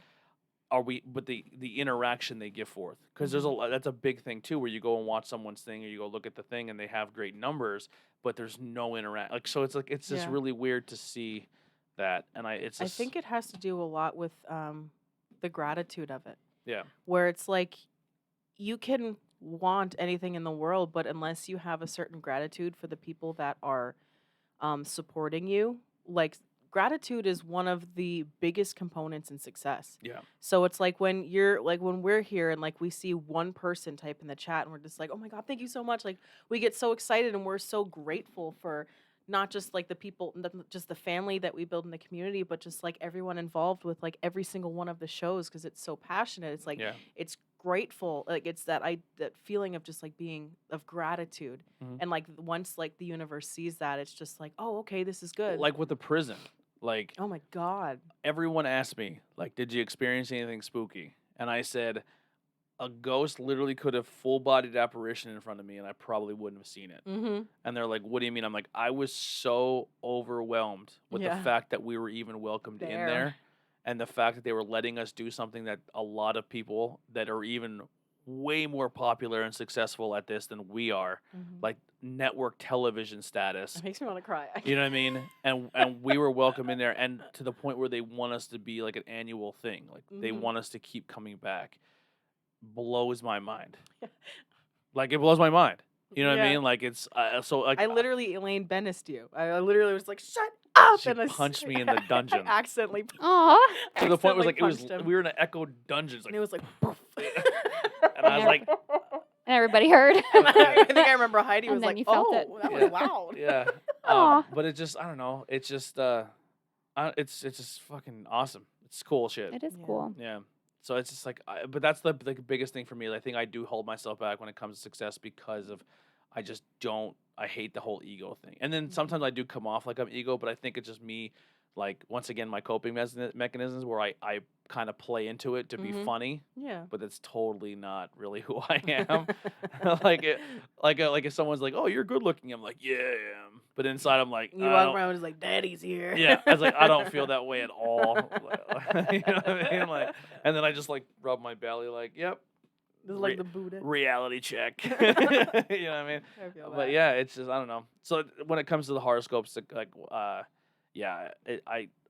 are we? But the interaction they give forth, because there's a that's a big thing too, where you go and watch someone's thing, or you go look at the thing, and they have great numbers, but there's no interact. Like, so it's like it's just Yeah. really weird to see that, and it's I just think it has to do a lot with the gratitude of it, yeah. where it's like you can want anything in the world, but unless you have a certain gratitude for the people that are supporting you, like gratitude is one of the biggest components in success. Yeah. So it's like when we're here and like we see one person type in the chat and we're just like, oh my God, thank you so much. Like we get so excited and we're so grateful for not just like the people, just the family that we build in the community, but just like everyone involved with like every single one of the shows because it's so passionate. It's like Yeah. it's grateful, like it's that feeling of just like being of gratitude. Mhm. And like once like the universe sees that, it's just like, oh, okay, this is good. Like with the prison, like Oh my God. everyone asked me, like, did you experience anything spooky? And I said, a ghost literally could have full-bodied apparition in front of me, and I probably wouldn't have seen it. Mm-hmm. And they're like, what do you mean? I'm like, I was so overwhelmed with the Yeah. fact that we were even welcomed in there, and the fact that they were letting us do something that a lot of people that are even way more popular and successful at this than we are, like network television status. It makes me want to cry. You know what I mean? And we were welcome in there, and to the point where they want us to be like an annual thing. Like they Mhm. want us to keep coming back. Blows my mind. Like it blows my mind. You know what I Yeah. mean? Like it's so like I literally Elaine Bennised you. I literally was like, shut up. She and I punched me in the dungeon. I accidentally. Aw. to the point where accidentally it was punched him. we were in an echo dungeon. It's And like it was like, poof. and I was like, And everybody heard. I think I remember Heidi And was then like, you felt oh, it. that Yeah. was loud. yeah. Aw. But it just I don't know. It's just it's just fucking awesome. It's cool shit. It is Yeah. cool. Yeah. So it's just like, but that's the biggest thing for me. I think I do hold myself back when it comes to success because of, I just don't. I hate the whole ego thing. And then sometimes I do come off like I'm ego, but I think it's just me, like once again my coping mechanisms where I kind of play into it to be funny, Yeah. but it's totally not really who I am. like if someone's like, "Oh, you're good looking," I'm like, "Yeah, I am," but inside I'm like, You "I walk don't- around just like, Daddy's here. yeah, I was like, I don't feel that way at all. You know what I mean? Like, and then I just like rub my belly, like, yep, This is like the Buddha. reality check. You know what I mean? I feel But that. yeah, it's just I don't know. So when it comes to the horoscopes, like, yeah,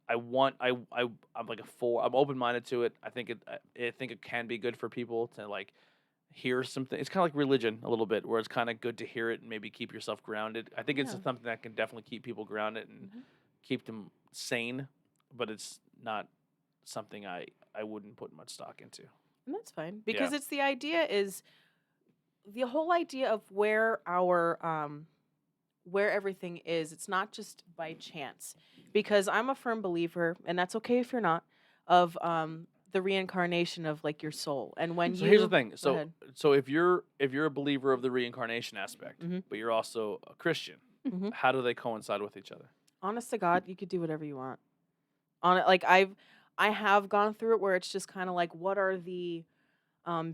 I'm like a 4. I'm open minded to it. I think it can be good for people to like hear something. It's kind of like religion a little bit, where it's kind of good to hear it and maybe keep yourself grounded. I think it's Yeah. something that can definitely keep people grounded and keep them sane, but it's not something I wouldn't put much stock into. And that's fine because it's the idea is the whole idea of where our where everything is. It's not just by chance because I'm a firm believer, and that's okay if you're not, of the reincarnation of like your soul. And when So you here's the thing. Go So ahead. so if you're a believer of the reincarnation aspect, Mhm. but you're also a Christian, Mhm. how do they coincide with each other? Honest to God, you could do whatever you want. On it, like I have gone through it where it's just kind of like, what are the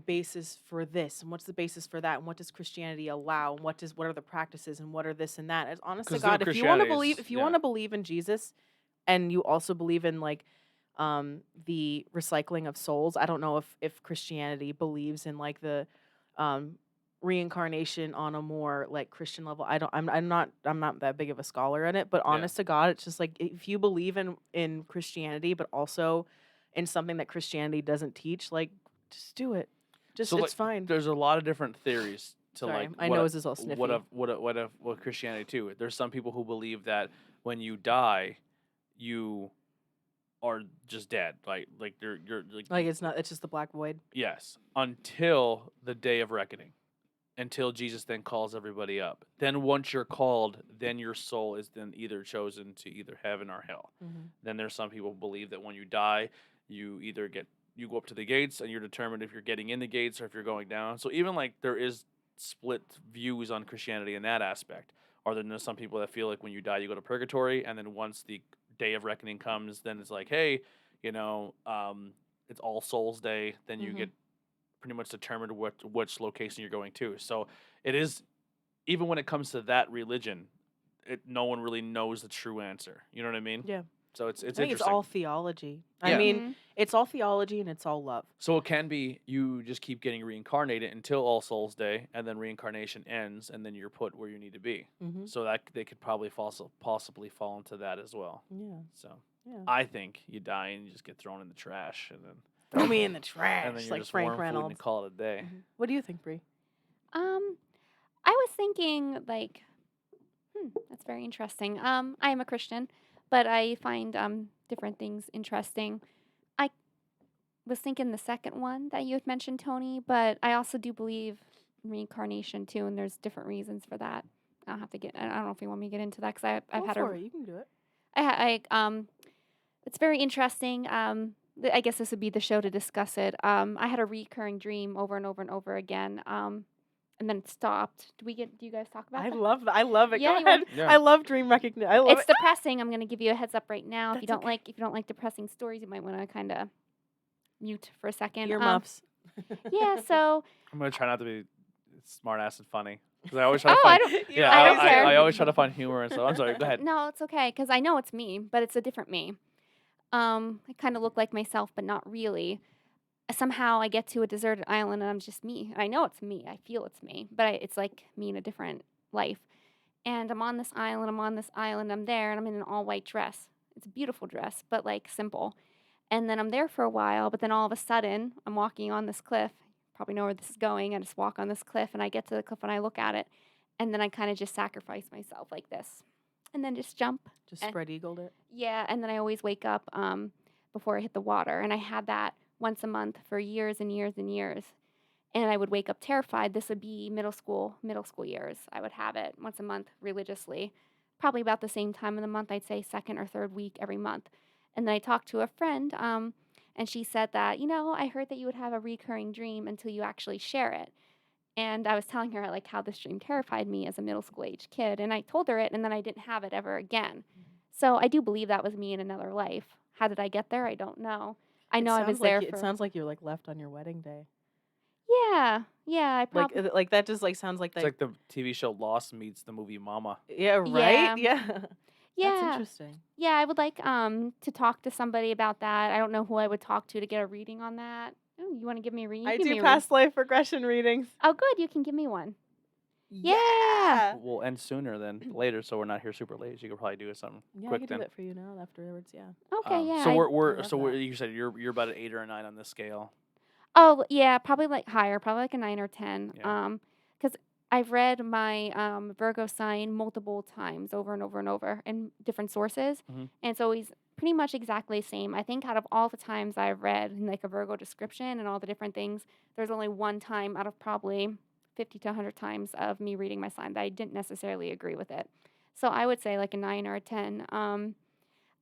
basis for this, and what's the basis for that, and what does Christianity allow, and what are the practices, and what are this and that. It's honest to 'Cause God, if you want to Christianity believe, is- if you yeah. want to believe in Jesus, and you also believe in like the recycling of souls. I don't know if Christianity believes in like the reincarnation on a more like Christian level. I'm not that big of a scholar in it, but honest to God, it's just like if you believe in Christianity, but also in something that Christianity doesn't teach, like just do it. Just So, it's like, fine. There's a lot of different theories to Sorry, like my what nose is all sniffy. what Christianity too. There's some people who believe that when you die, you are just dead. Like you're Like it's just the black void. yes, until the day of reckoning. Until Jesus then calls everybody up. Then once you're called, then your soul is then either chosen to either heaven or hell. Then there's some people who believe that when you die, you either you go up to the gates and you're determined if you're getting in the gates or if you're going down. So even like there is split views on Christianity in that aspect. Or then there's some people that feel like when you die, you go to purgatory, and then once the day of reckoning comes, then it's like, hey, it's All Souls Day. Then you get pretty much determined which location you're going to. So it is, even when it comes to that religion, no one really knows the true answer. You know what I mean? Yeah. So it's I think interesting. it's all theology. I Yeah. mean, Mhm. it's all theology and it's all love. So it can be you just keep getting reincarnated until All Souls Day, and then reincarnation ends, and then you're put where you need to be. Mm-hmm. So that they could probably possibly fall into that as well. Yeah. So Yeah. I think you die and you just get thrown in the trash, and then Throw me in the and trash, then you're like just Frank worm food and Reynolds. call it a day. Mhm. What do you think, Brie? Um, I was thinking like, that's very interesting. I am a Christian, but I find different things interesting. I was thinking the second one that you had mentioned, Tony, but I also do believe in reincarnation too, and there's different reasons for that. I don't know if you want me to get into that because I've Go had for it. You can do it. it's very interesting. I guess this would be the show to discuss it. I had a recurring dream over and over and over again. And then it stopped. Do you guys talk about I that? love that. I love it. Yeah, Go you want- ahead. Yeah. I love dream recognition. I love It's it. depressing. I'm going to give you a heads up right now. If you That's don't okay. like depressing stories, you might want to kind of mute for a second. Earmuffs. Yeah, so I'm gonna try not to be smart ass and funny because I always try to Oh, I find. don't Yeah, I don't care. I always try to find humor and stuff. I'm sorry. Go ahead. No, it's okay cuz I know it's me, but it's a different me. I kind of look like myself, but not really. Somehow I get to a deserted island and I'm just me. I know it's me. I feel it's me, but it's like me in a different life. And I'm on this island. I'm there, and I'm in an all white dress. It's a beautiful dress, but like simple. And then I'm there for a while, but then all of a sudden, I'm walking on this cliff. Probably know where this is going. I just walk on this cliff, and I get to the cliff and I look at it, and then I kind of just sacrifice myself like this, and then just jump. Just And- spread eagled it. Yeah, and then I always wake up before I hit the water, and I had that once a month for years and years and years. And I would wake up terrified. This would be middle school years. I would have it once a month religiously, probably about the same time of the month. I'd say second or third week every month. And then I talked to a friend, and she said that, I heard that you would have a recurring dream until you actually share it. And I was telling her like how this dream terrified me as a middle school age kid, and I told her it, and then I didn't have it ever again. So I do believe that was me in another life. How did I get there? I don't know. I know I was there It for. sounds like you're like left on your wedding day. Yeah, I Like probably. like that just like sounds like It's that. like the TV show Lost meets the movie Mama. Yeah. Right. Yeah. Yeah. That's Yeah, interesting. yeah. I would like to talk to somebody about that. I don't know who I would talk to get a reading on that. Oh, you want to give me a reading? I Give me do a reading. past life regression readings. Oh, good. You can give me one. Yeah. We'll end sooner than later, so we're not here super late. So you could probably do something Yeah, I quick could do then. that for you now afterwards. Yeah. Okay, yeah. So I- we're love so that. you said you're about an 8 or a 9 on this scale. Oh, yeah, probably like higher, probably like a 9 or 10. Yeah. Because I've read my Virgo sign multiple times over and over and over in different sources, Mhm. and it's always pretty much exactly the same. I think out of all the times I've read in like a Virgo description and all the different things, there's only one time out of probably 50 to 100 times of me reading my sign that I didn't necessarily agree with it. So I would say like a 9 or a 10.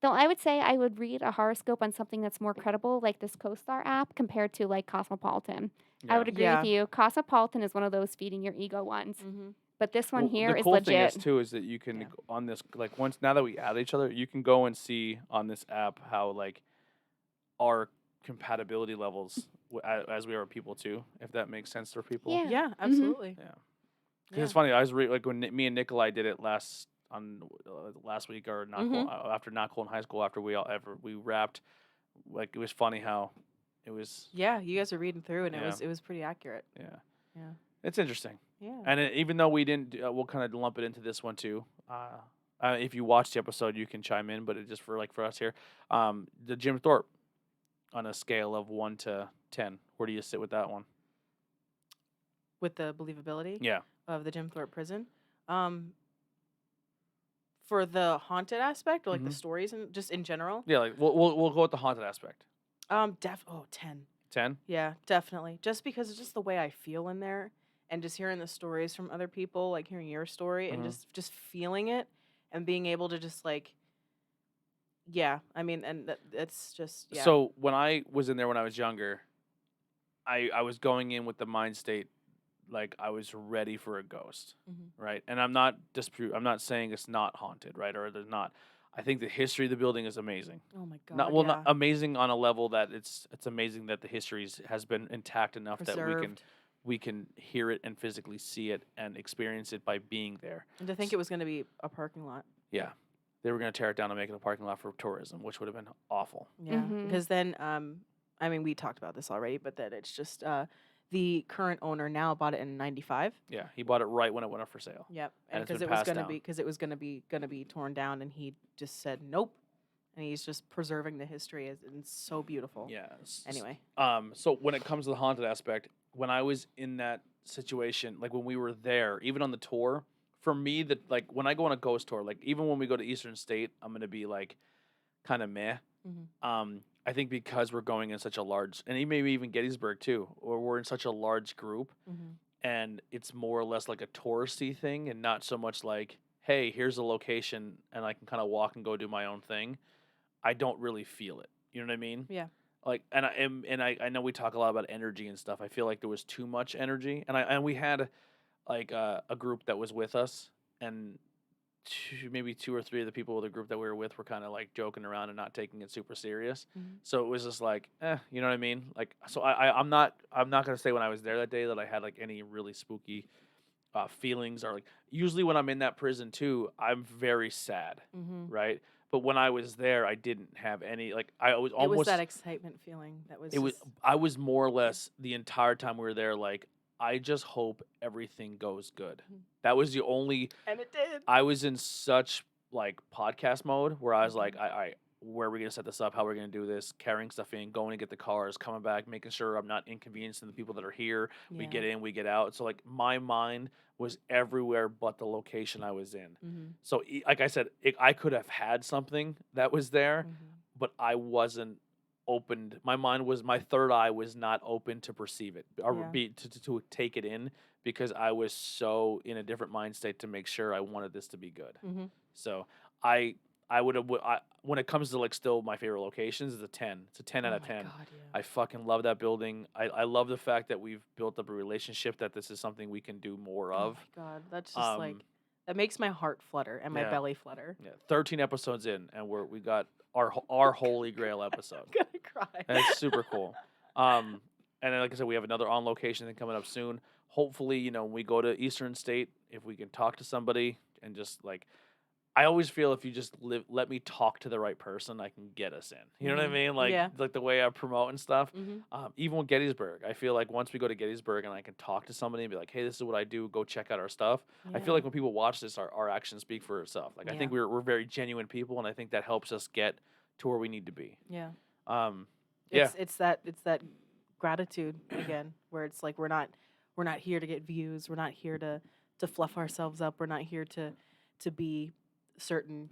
Though I would say I would read a horoscope on something that's more credible, like this CoStar app, compared to like Cosmopolitan. I would agree Yeah. with you. Cosmopolitan is one of those feeding your ego ones, Mm-hmm. but this one Well, here the is cool legit. thing is too is that you can Yeah. on this like once now that we add each other, you can go and see on this app how like our compatibility levels as we are people too, if that makes sense for people. Yeah. Yeah. Absolutely. Yeah. Because it's funny. I was like when me and Nikolai did it last week or not after not cool in high school after we wrapped. Like it was funny how it was. Yeah. You guys are reading through, and Yeah. it was pretty accurate. Yeah. Yeah. It's interesting. Yeah. And even though we didn't, we'll kind of lump it into this one too. If you watched the episode, you can chime in. But it just for us here, the Jim Thorpe on a scale of 1 to 10, where do you sit with that one? With the believability Yeah. of the Jim Thorpe prison. For the haunted aspect, or like the Mhm. stories and just in general. Yeah, like we'll go with the haunted aspect. 10. 10. Yeah, definitely. Just because it's just the way I feel in there, and just hearing the stories from other people, like hearing your story, and Mhm. just feeling it, and being able to just like, yeah. I mean, and it's just yeah. So when I was in there when I was younger, I was going in with the mind state like I was ready for a ghost, Mhm. right? And I'm not saying it's not haunted, right? Or there's not. I think the history of the building is amazing. Oh my god. Not amazing on a level that it's amazing that the history has been intact enough that preserved. we can hear it and physically see it and experience it by being there. And to think it was going to be a parking lot. Yeah. they were going to tear it down and make it a parking lot for tourism, which would have been awful. Yeah, Mhm. because then, I mean, we talked about this already, but then it's just the current owner now bought it in '95. Yeah, he bought it right when it went up for sale. Yep, And and it's because been it was passed gonna down. be because it was gonna be torn down, and he just said nope, and he's just preserving the history, and it's so beautiful. Yeah. Anyway, So when it comes to the haunted aspect, when I was in that situation, like when we were there, even on the tour, for me, that like when I go on a ghost tour, like even when we go to Eastern State, I'm gonna be like kind of meh. I think because we're going in such a large, and maybe even Gettysburg too, or we're in such a large group, and it's more or less like a touristy thing, and not so much like, hey, here's a location, and I can kind of walk and go do my own thing. I don't really feel it. You know what I mean? yeah, Like, I know we talk a lot about energy and stuff. I feel like there was too much energy, and we had like a group that was with us, and maybe two or three of the people of the group that we were with were kind of like joking around and not taking it super serious. So it was just like, you know what I mean? Like, so I'm not gonna say when I was there that day that I had like any really spooky feelings, or like usually when I'm in that prison too, I'm very sad, right? But when I was there, I didn't have any like I was it was almost that excitement feeling that was it was just I was more or less the entire time we were there like I just hope everything goes good. That was the only and it did. I was in such like podcast mode where I was like, I where are we gonna set this up? How are we gonna do this? Carrying stuff in, going to get the cars, coming back, making sure I'm not inconveniencing the people that are here. We Yeah. get in, we get out. So like my mind was everywhere but the location I was in. So like I said, I could have had something that was there, but I wasn't opened. My third eye was not open to perceive it or Yeah. be to take it in because I was so in a different mind state to make sure I wanted this to be good. So I would have when it comes to like still my favorite locations is a 10. It's a 10 out Oh of my 10. God, yeah. I fucking love that building. I love the fact that we've built up a relationship that this is something we can do more Oh of. my God, that's just like that makes my heart flutter and my yeah. belly flutter. Yeah, 13 episodes in and we got our holy grail episode. I'm gonna cry. And it's super cool. And then, like I said, we have another on location thing coming up soon. Hopefully, when we go to Eastern State, if we can talk to somebody and just like, I always feel if you just let me talk to the right person, I can get us in. You know what I mean? Like, Yeah. like the way I promote and stuff. Even with Gettysburg, I feel like once we go to Gettysburg and I can talk to somebody and be like, hey, this is what I do. Go check out our stuff. I feel like when people watch this, our actions speak for itself. Like, I think we're very genuine people, and I think that helps us get to where we need to be. Yeah. Yeah. It's that gratitude again, where it's like we're not here to get views. We're not here to fluff ourselves up. We're not here to be certain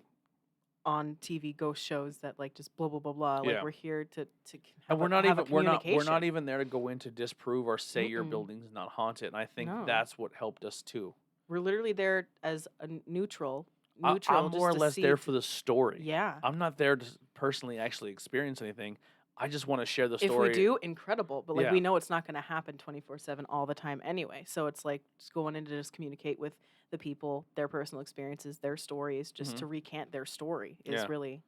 on TV ghost shows that like just blah blah blah blah. Like Yeah. we're here to And have we're a, not have a even we're not communication. even there to go in to disprove or say your Mm-mm. building's not haunted. And I think No. that's what helped us too. We're literally there as a neutral. I'm just more or to less see there to- for the story. Yeah. I'm not there to personally actually experience anything. I just want to share the If story. we do, incredible. But like Yeah. we know it's not going to happen 24/7 all the time anyway. So it's like just going in to just communicate with the people, their personal experiences, their stories, just to recant their story is Yeah. really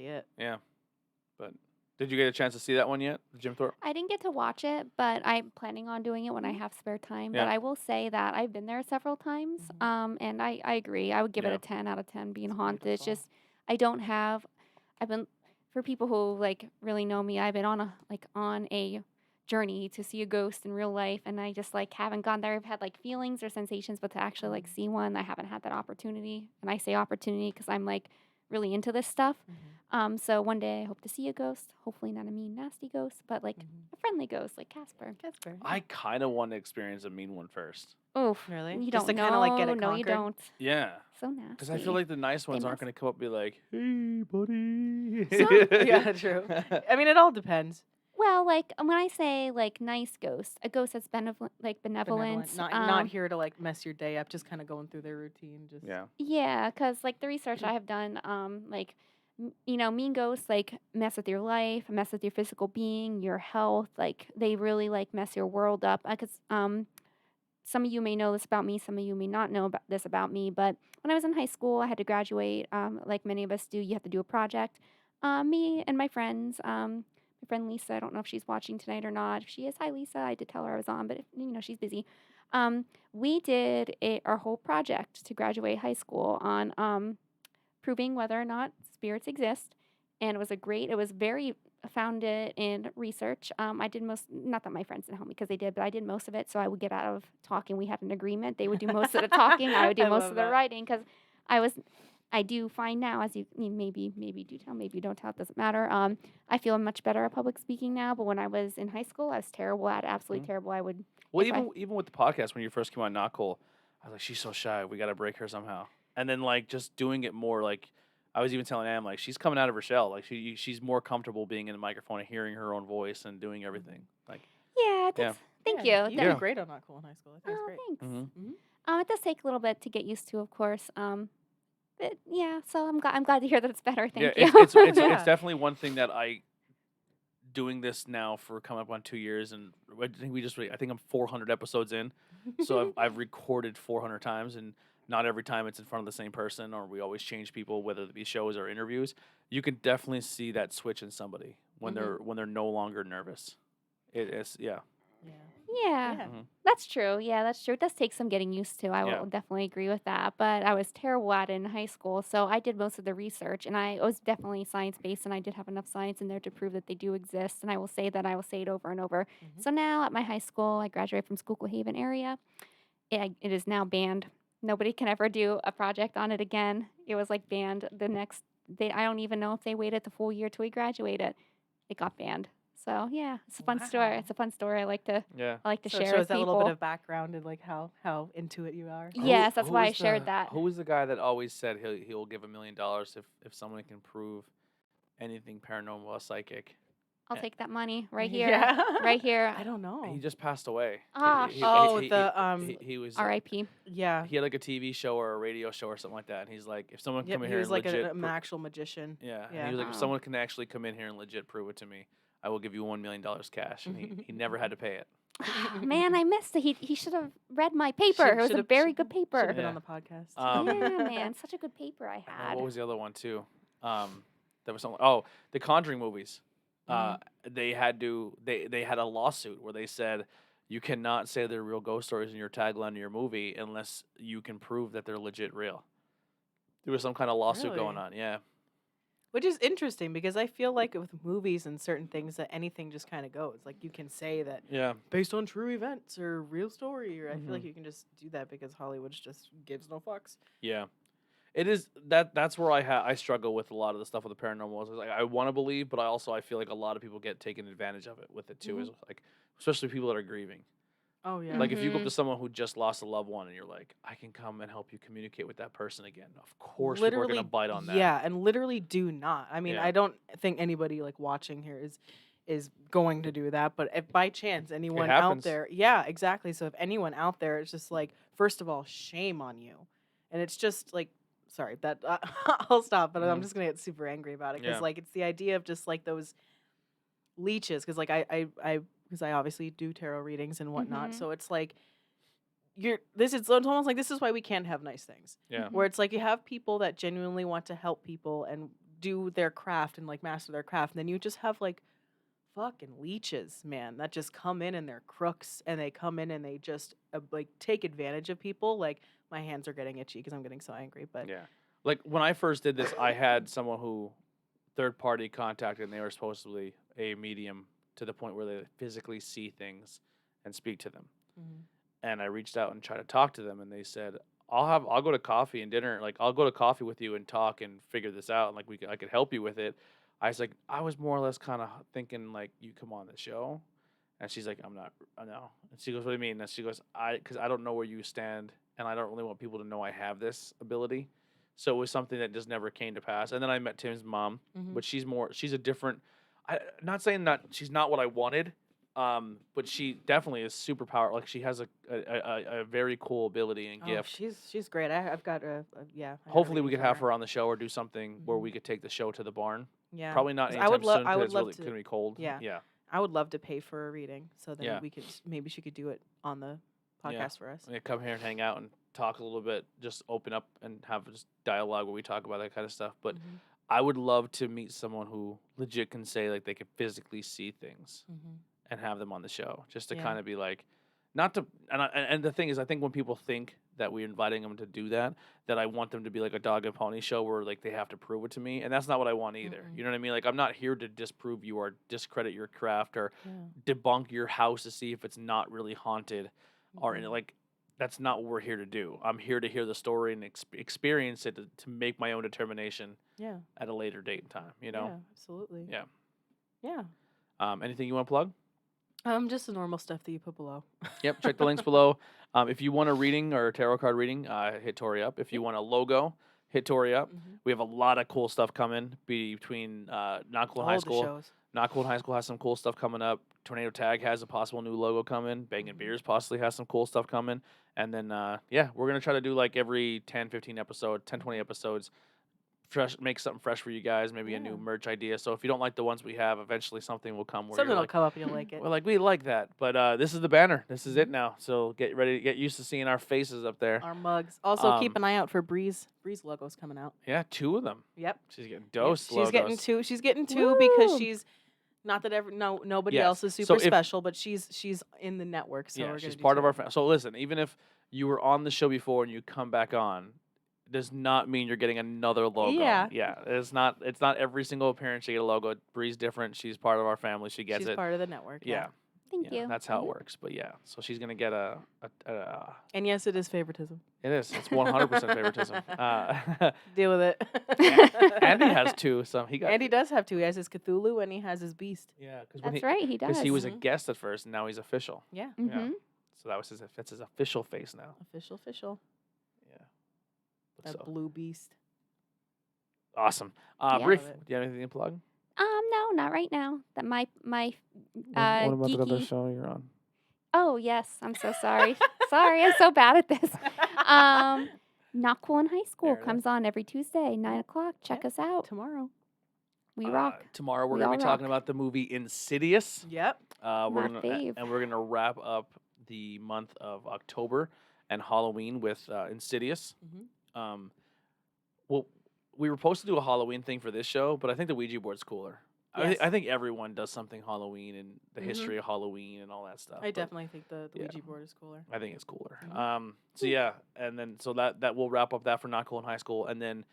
it. Yeah. But did you get a chance to see that one yet? The Jim Thorpe? I didn't get to watch it, but I'm planning on doing it when I have spare time. Yeah. But I will say that I've been there several times, and I agree. I would give it Yeah. a 10 out of 10 being It's haunted. It's beautiful. just I've been for people who like really know me. I've been on a journey to see a ghost in real life, and I just like haven't gone there. I've had like feelings or sensations, but to actually like see one, I haven't had that opportunity. And I say opportunity because I'm like really into this stuff. So one day I hope to see a ghost. Hopefully not a mean, nasty ghost, but like a friendly ghost, like Casper. Casper. I kind of want to experience a mean one first. Oof. Really? You Just don't to kinda, like, get it No, you conquered? don't. Yeah. So nasty. Because I feel like the nice ones aren't must. going to come up and be like, hey, buddy. Yeah, true. I mean, it all depends. Well, like when I say like nice ghost, a ghost that's benevolent. Not here to like mess your day up. Just kind of going through their routine. Just Yeah. Yeah, because like the research I have done, mean ghosts like mess with your life, mess with your physical being, your health. Like they really like mess your world up. Because some of you may know this about me, some of you may not know this about me. But when I was in high school, I had to graduate. Like many of us do, you have to do a project. Me and my friends, my friend Lisa, I don't know if she's watching tonight or not. If she is, hi Lisa. I did tell her I was on, but she's busy. We did our whole project to graduate high school on proving whether or not spirits exist. And it was very founded in research. I did not that my friends didn't help me because they did, but I did most of it. So I would get out of talking. We had an agreement. They would do most of the talking. I would do I most love of the that. writing because I do find now, as maybe do tell, maybe you don't tell, it doesn't matter. I feel much better at public speaking now, but when I was in high school, I was terrible at it, absolutely terrible. I would, Well, if I, even with the podcast, when you first came on Not Cool, I was like, she's so shy. We got to break her somehow. And then like just doing it more, like I was even telling Am, like she's coming out of her shell. Like she's more comfortable being in the microphone and hearing her own voice and doing everything. Like yeah, Yeah. thank Yeah, you. You Yeah. did great on Not Cool in high school. I think it's Oh, great. thanks. Mhm. It does take a little bit to get used to, of course. But yeah, so I'm glad to hear that it's better. Thank you. It's Yeah. definitely one thing that I doing this now for coming up on 2 years, and I think I think I'm 400 episodes in, so I've recorded 400 times, and not every time it's in front of the same person, or we always change people, whether it be shows or interviews. You can definitely see that switch in somebody when they're no longer nervous. It is Yeah. Yeah, Yeah. Mhm. that's true. Yeah, that's true. It does take some getting used to. I Yeah. will definitely agree with that. But I was terrible at it in high school, so I did most of the research, and I was definitely science based, and I did have enough science in there to prove that they do exist. And I will say that I will say it over and over. Mhm. So now at my high school, I graduated from Schuylkill Haven area. It is now banned. Nobody can ever do a project on it again. It was like banned the next. I don't even know if they waited the full year till we graduated. It got banned. So yeah, it's a fun story. Wow. It's a fun story. I like to Yeah. to So it share shows with that people. little bit of background and like how into it you are. Yes, that's Who why I was shared that. Who was the guy that always said he'll give $1 million if someone can prove anything paranormal or psychic? I'll Eh, take that money right here. Yeah. Right here. I don't know. He just passed away. Ah, Oh, He he was R.I.P. Yeah. he had like a TV show or a radio show or something like that. And he's like, if someone can Yep. come in He here was and like legit, an actual magician. yeah, and Yeah. he was like, if Oh. someone can actually come in here and legit prove it to me, I will give you $1 million cash. And he never had to pay it. Man, I missed it. He should have read my paper. It was a Should've- very good Should paper. have been Yeah. on the podcast. Yeah, man, such a good paper I And then had. what was the other one too? There was something. Oh, the Conjuring movies. They had a lawsuit where they said you cannot say they're real ghost stories in your tagline of your movie unless you can prove that they're legit real. There was some kind of lawsuit going Really? on. Yeah. Which is interesting because I feel like with movies and certain things that anything just kind of goes. Like you can say that Yeah. based on true events or real story, or I feel like Mhm. you can just do that because Hollywood just gives no fucks. Yeah. It is that's where I struggle with a lot of the stuff with the paranormal. Is like I want to believe, but I feel like a lot of people get taken advantage of it with it too. Is like especially people that are grieving. Oh yeah. Like if you go up Mhm. to someone who just lost a loved one and you're like, I can come and help you communicate with that person again. Of course, people are gonna bite on that. Yeah, and literally do not. I mean, Yeah. I don't think anybody like watching here is going to do that, but if by chance anyone out happens. there, yeah, exactly. So if anyone out there, it's just like, first of all, shame on you, and it's just like, sorry, that I'll stop, but I'm Mhm. just gonna get super angry about it because Yeah. like it's the idea of just like those leeches, because like I because I obviously do tarot readings and whatnot, Mhm. so it's like it's almost like this is why we can't have nice things Yeah. where it's like you have people that genuinely want to help people and do their craft and like master their craft, and then you just have like fucking leeches, man, that just come in and they're crooks and they come in and they just like take advantage of people. Like my hands are getting itchy because I'm getting so angry, but Yeah. Like when I first did this, I had someone who third party contacted and they were supposedly a medium to the point where they physically see things and speak to them. Mhm. And I reached out and tried to talk to them and they said, I'll go to coffee and dinner, like I'll go to coffee with you and talk and figure this out and like I could help you with it. I was like, I was more or less kind of thinking like you come on the show. And she's like, I'm not, I know. And she goes, what do you mean? And she goes, because I don't know where you stand and I don't really want people to know I have this ability. So it was something that just never came to pass. And then I met Tim's mom, Mhm. but she's a different, not saying that she's not what I wanted, but she definitely is super powerful. Like she has a very cool ability and Oh, gift. she's great. I've got a yeah. I got a Hopefully we reading could from have her on the show or do something where Mhm. we could take the show to the barn. Yeah, Probably not 'cause anytime soon I because would it's love really to. gonna be cold. Yeah. Yeah. I would love to pay for a reading, so then Yeah. we could maybe she could do it on the podcast Yeah. for us. Yeah, come here and hang out and talk a little bit, just open up and have just dialogue where we talk about that kind of stuff. But Mhm. I would love to meet someone who legit can say like they can physically see things Mhm. and have them on the show, just to Yeah. kind of be like, not to. And the thing is, I think when people think that we're inviting them to do that, that I want them to be like a dog and pony show where like they have to prove it to me, and that's not what I want either. Mm-mm. You know what I mean? Like I'm not here to disprove you or discredit your craft or Yeah. debunk your house to see if it's not really haunted, or Mhm. like that's not what we're here to do. I'm here to hear the story and experience it to make my own determination Yeah. at a later date and time. You know? Yeah. Absolutely. Yeah. Yeah. Anything you want to plug? Just the normal stuff that you put below. Yep, check the links below. If you want a reading or a tarot card reading, hit Tori up. If you want a logo, hit Tori up. Mhm. We have a lot of cool stuff coming between Not Cool and High All the School. shows. Not Cool and High School has some cool stuff coming up. Tornado Tag has a possible new logo coming. Bangin' Mhm. Beers possibly has some cool stuff coming. And then, yeah, we're going to try to do like every 10, 15 episodes, 10, 20 episodes, fresh, make something fresh for you guys, maybe a new Yeah. merch idea. So if you don't like the ones we have, eventually something will come where Something you're will like, come up and you'll like it. we're like, we like that. But this is the banner. This is it Mhm. now. So get ready to get used to seeing our faces up there. Our mugs. Also, keep Um, an eye out for Breeze. Breeze logos coming out. Yeah, 2 of them. Yep. She's getting Yep. dosed She's logos. getting two. She's getting two because Woo! she's not that nobody Yes. else is So super if- special, but she's in the network. So Yeah, we're she's gonna do part of two. our So listen, even if you were on the show before and you come back on, does not mean you're getting another logo. Yeah. Yeah. It's not every single appearance you get a logo. Bree's different. She's part of our family. She gets She's it. part of the network. Yeah. Thank Yeah, you. that's how it Mhm. works. But yeah, so she's gonna get a And yes, it is favoritism. it is. It's 100% favoritism. Deal with it. Andy has 2, so he got. Andy does have two. He has his Cthulhu and he has his Beast. Yeah, because That's right. He does. he was a Mhm. guest at first, and now he's official. Yeah. Mm-hmm. So that's his official face now. Official. Yeah. That So blue beast. awesome. Yeah. Brief. Love it. Do you have anything to plug? No, not right now. That my what uh about the other geeky. show you're on? Oh yes, I'm so sorry. Sorry, I'm so bad at this. Not Cool in High School Fair enough. comes on every Tuesday, 9 o'clock. Check us out. Tomorrow. We rock. Tomorrow we're We gonna all be talking rock. about the movie Insidious. Yep. We're My gonna fave. and we're gonna wrap up the month of October and Halloween with Insidious. Mhm. Well, we were supposed to do a Halloween thing for this show, but I think the Ouija board's cooler. Yes. I think everyone does something Halloween and the Mhm. history of Halloween and all that stuff. I but definitely think the yeah. Ouija board is cooler. I think it's cooler. Mhm. So yeah, and then so that will wrap up that for Not Cool in High School, and then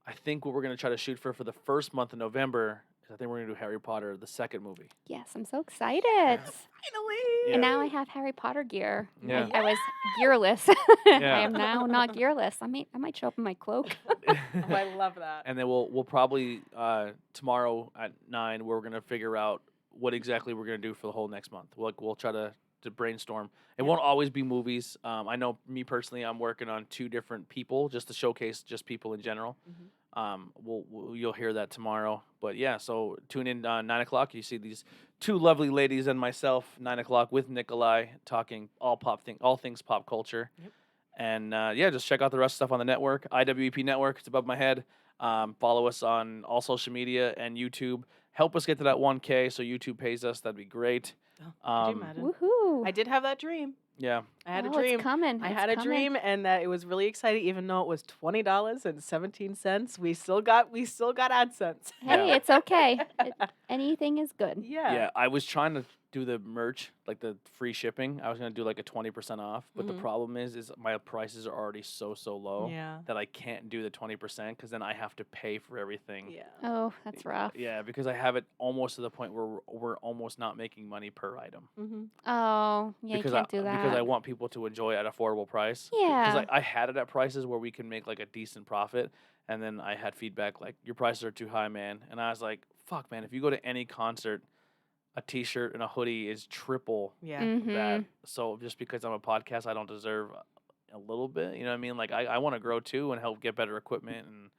I think what we're gonna try to shoot for the first month of November is I think we're gonna do Harry Potter, the second movie. Yes, I'm so excited. Finally. Yeah. And now I have Harry Potter gear. Yeah. I was gearless. Yeah. I am now not gearless. I might show up in my cloak. Oh, I love that. And then we'll probably tomorrow at 9 we're gonna figure out what exactly we're gonna do for the whole next month. We'll try to brainstorm. It Yeah. won't always be movies. I know me personally, I'm working on 2 different people just to showcase just people in general. Mhm. You'll hear that tomorrow. But yeah, so tune in 9 o'clock. You see these 2 lovely ladies and myself 9 o'clock with Nikolai talking all things pop culture. Yep. And yeah, just check out the rest of stuff on the network, IWEP Network. It's above my head. Follow us on all social media and YouTube. Help us get to that 1K so YouTube pays us. That'd be great. Oh, could you imagine? Woohoo! I did have that dream. Yeah. I had a Oh, dream. It's coming. I It's had a coming. dream, and that it was really exciting. Even though it was $20.17, we still got AdSense. Hey, Yeah. it's okay. Anything is good. Yeah, I was trying to do the merch, like the free shipping. I was gonna do like a 20% off, but the Mhm. problem is my prices are already so low Yeah. that I can't do the 20% because then I have to pay for everything. Yeah. Oh, that's rough. Yeah, because I have it almost to the point where we're almost not making money per item. Mm-hmm. Oh, yeah, because you can't do that. Because I want people to enjoy it at affordable price. Because Yeah. I had it at prices where we can make like a decent profit, and then I had feedback like your prices are too high, man. And I was like, fuck, man, if you go to any concert, a T-shirt and a hoodie is triple Yeah. that. Mhm. So just because I'm a podcast, I don't deserve a little bit. You know what I mean? Like I want to grow too and help get better equipment and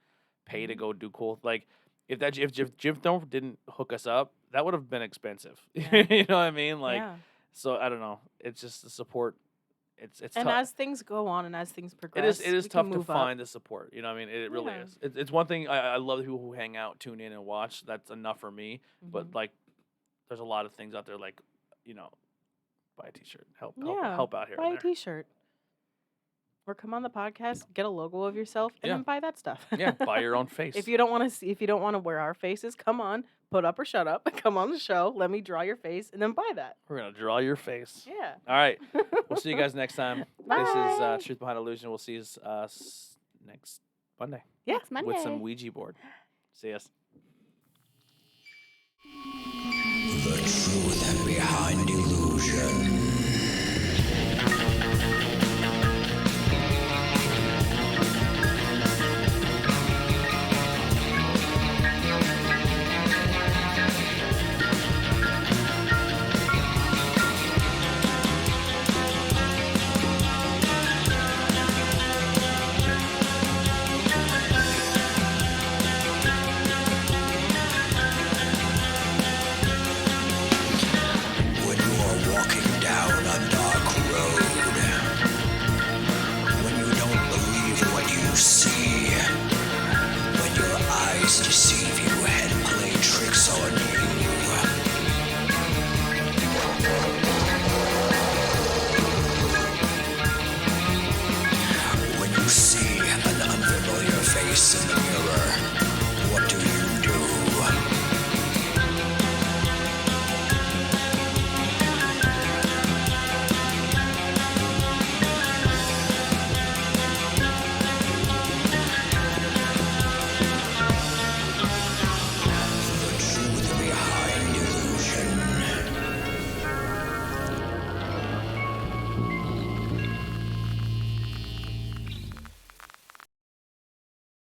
pay to Mhm. go do cool. Like if Jim Thorpe didn't hook us up, that would have been expensive. Yeah. You know what I mean? Like yeah. so I don't know. It's just the support. It's And tough. as things go on and as things progress, It is we can tough to move up. find the support. You know what I mean? It really Yeah. is. It's one thing I love the people who hang out, tune in, and watch. That's enough for me. But Mhm. like, there's a lot of things out there like, buy a T-shirt, help Yeah, help out here. buy and a there. T-shirt. Or come on the podcast, get a logo of yourself, and Yeah. then buy that stuff. Yeah, buy your own face. If you don't want to see, if you don't want to wear our faces, come on, put up or shut up. Come on the show. Let me draw your face, and then buy that. We're gonna draw your face. Yeah. All right. We'll see you guys next time. This is Bye. Truth Behind Illusion. We'll see you next Monday Yeah. Next Monday. with some Ouija board. See us. The truth behind illusion.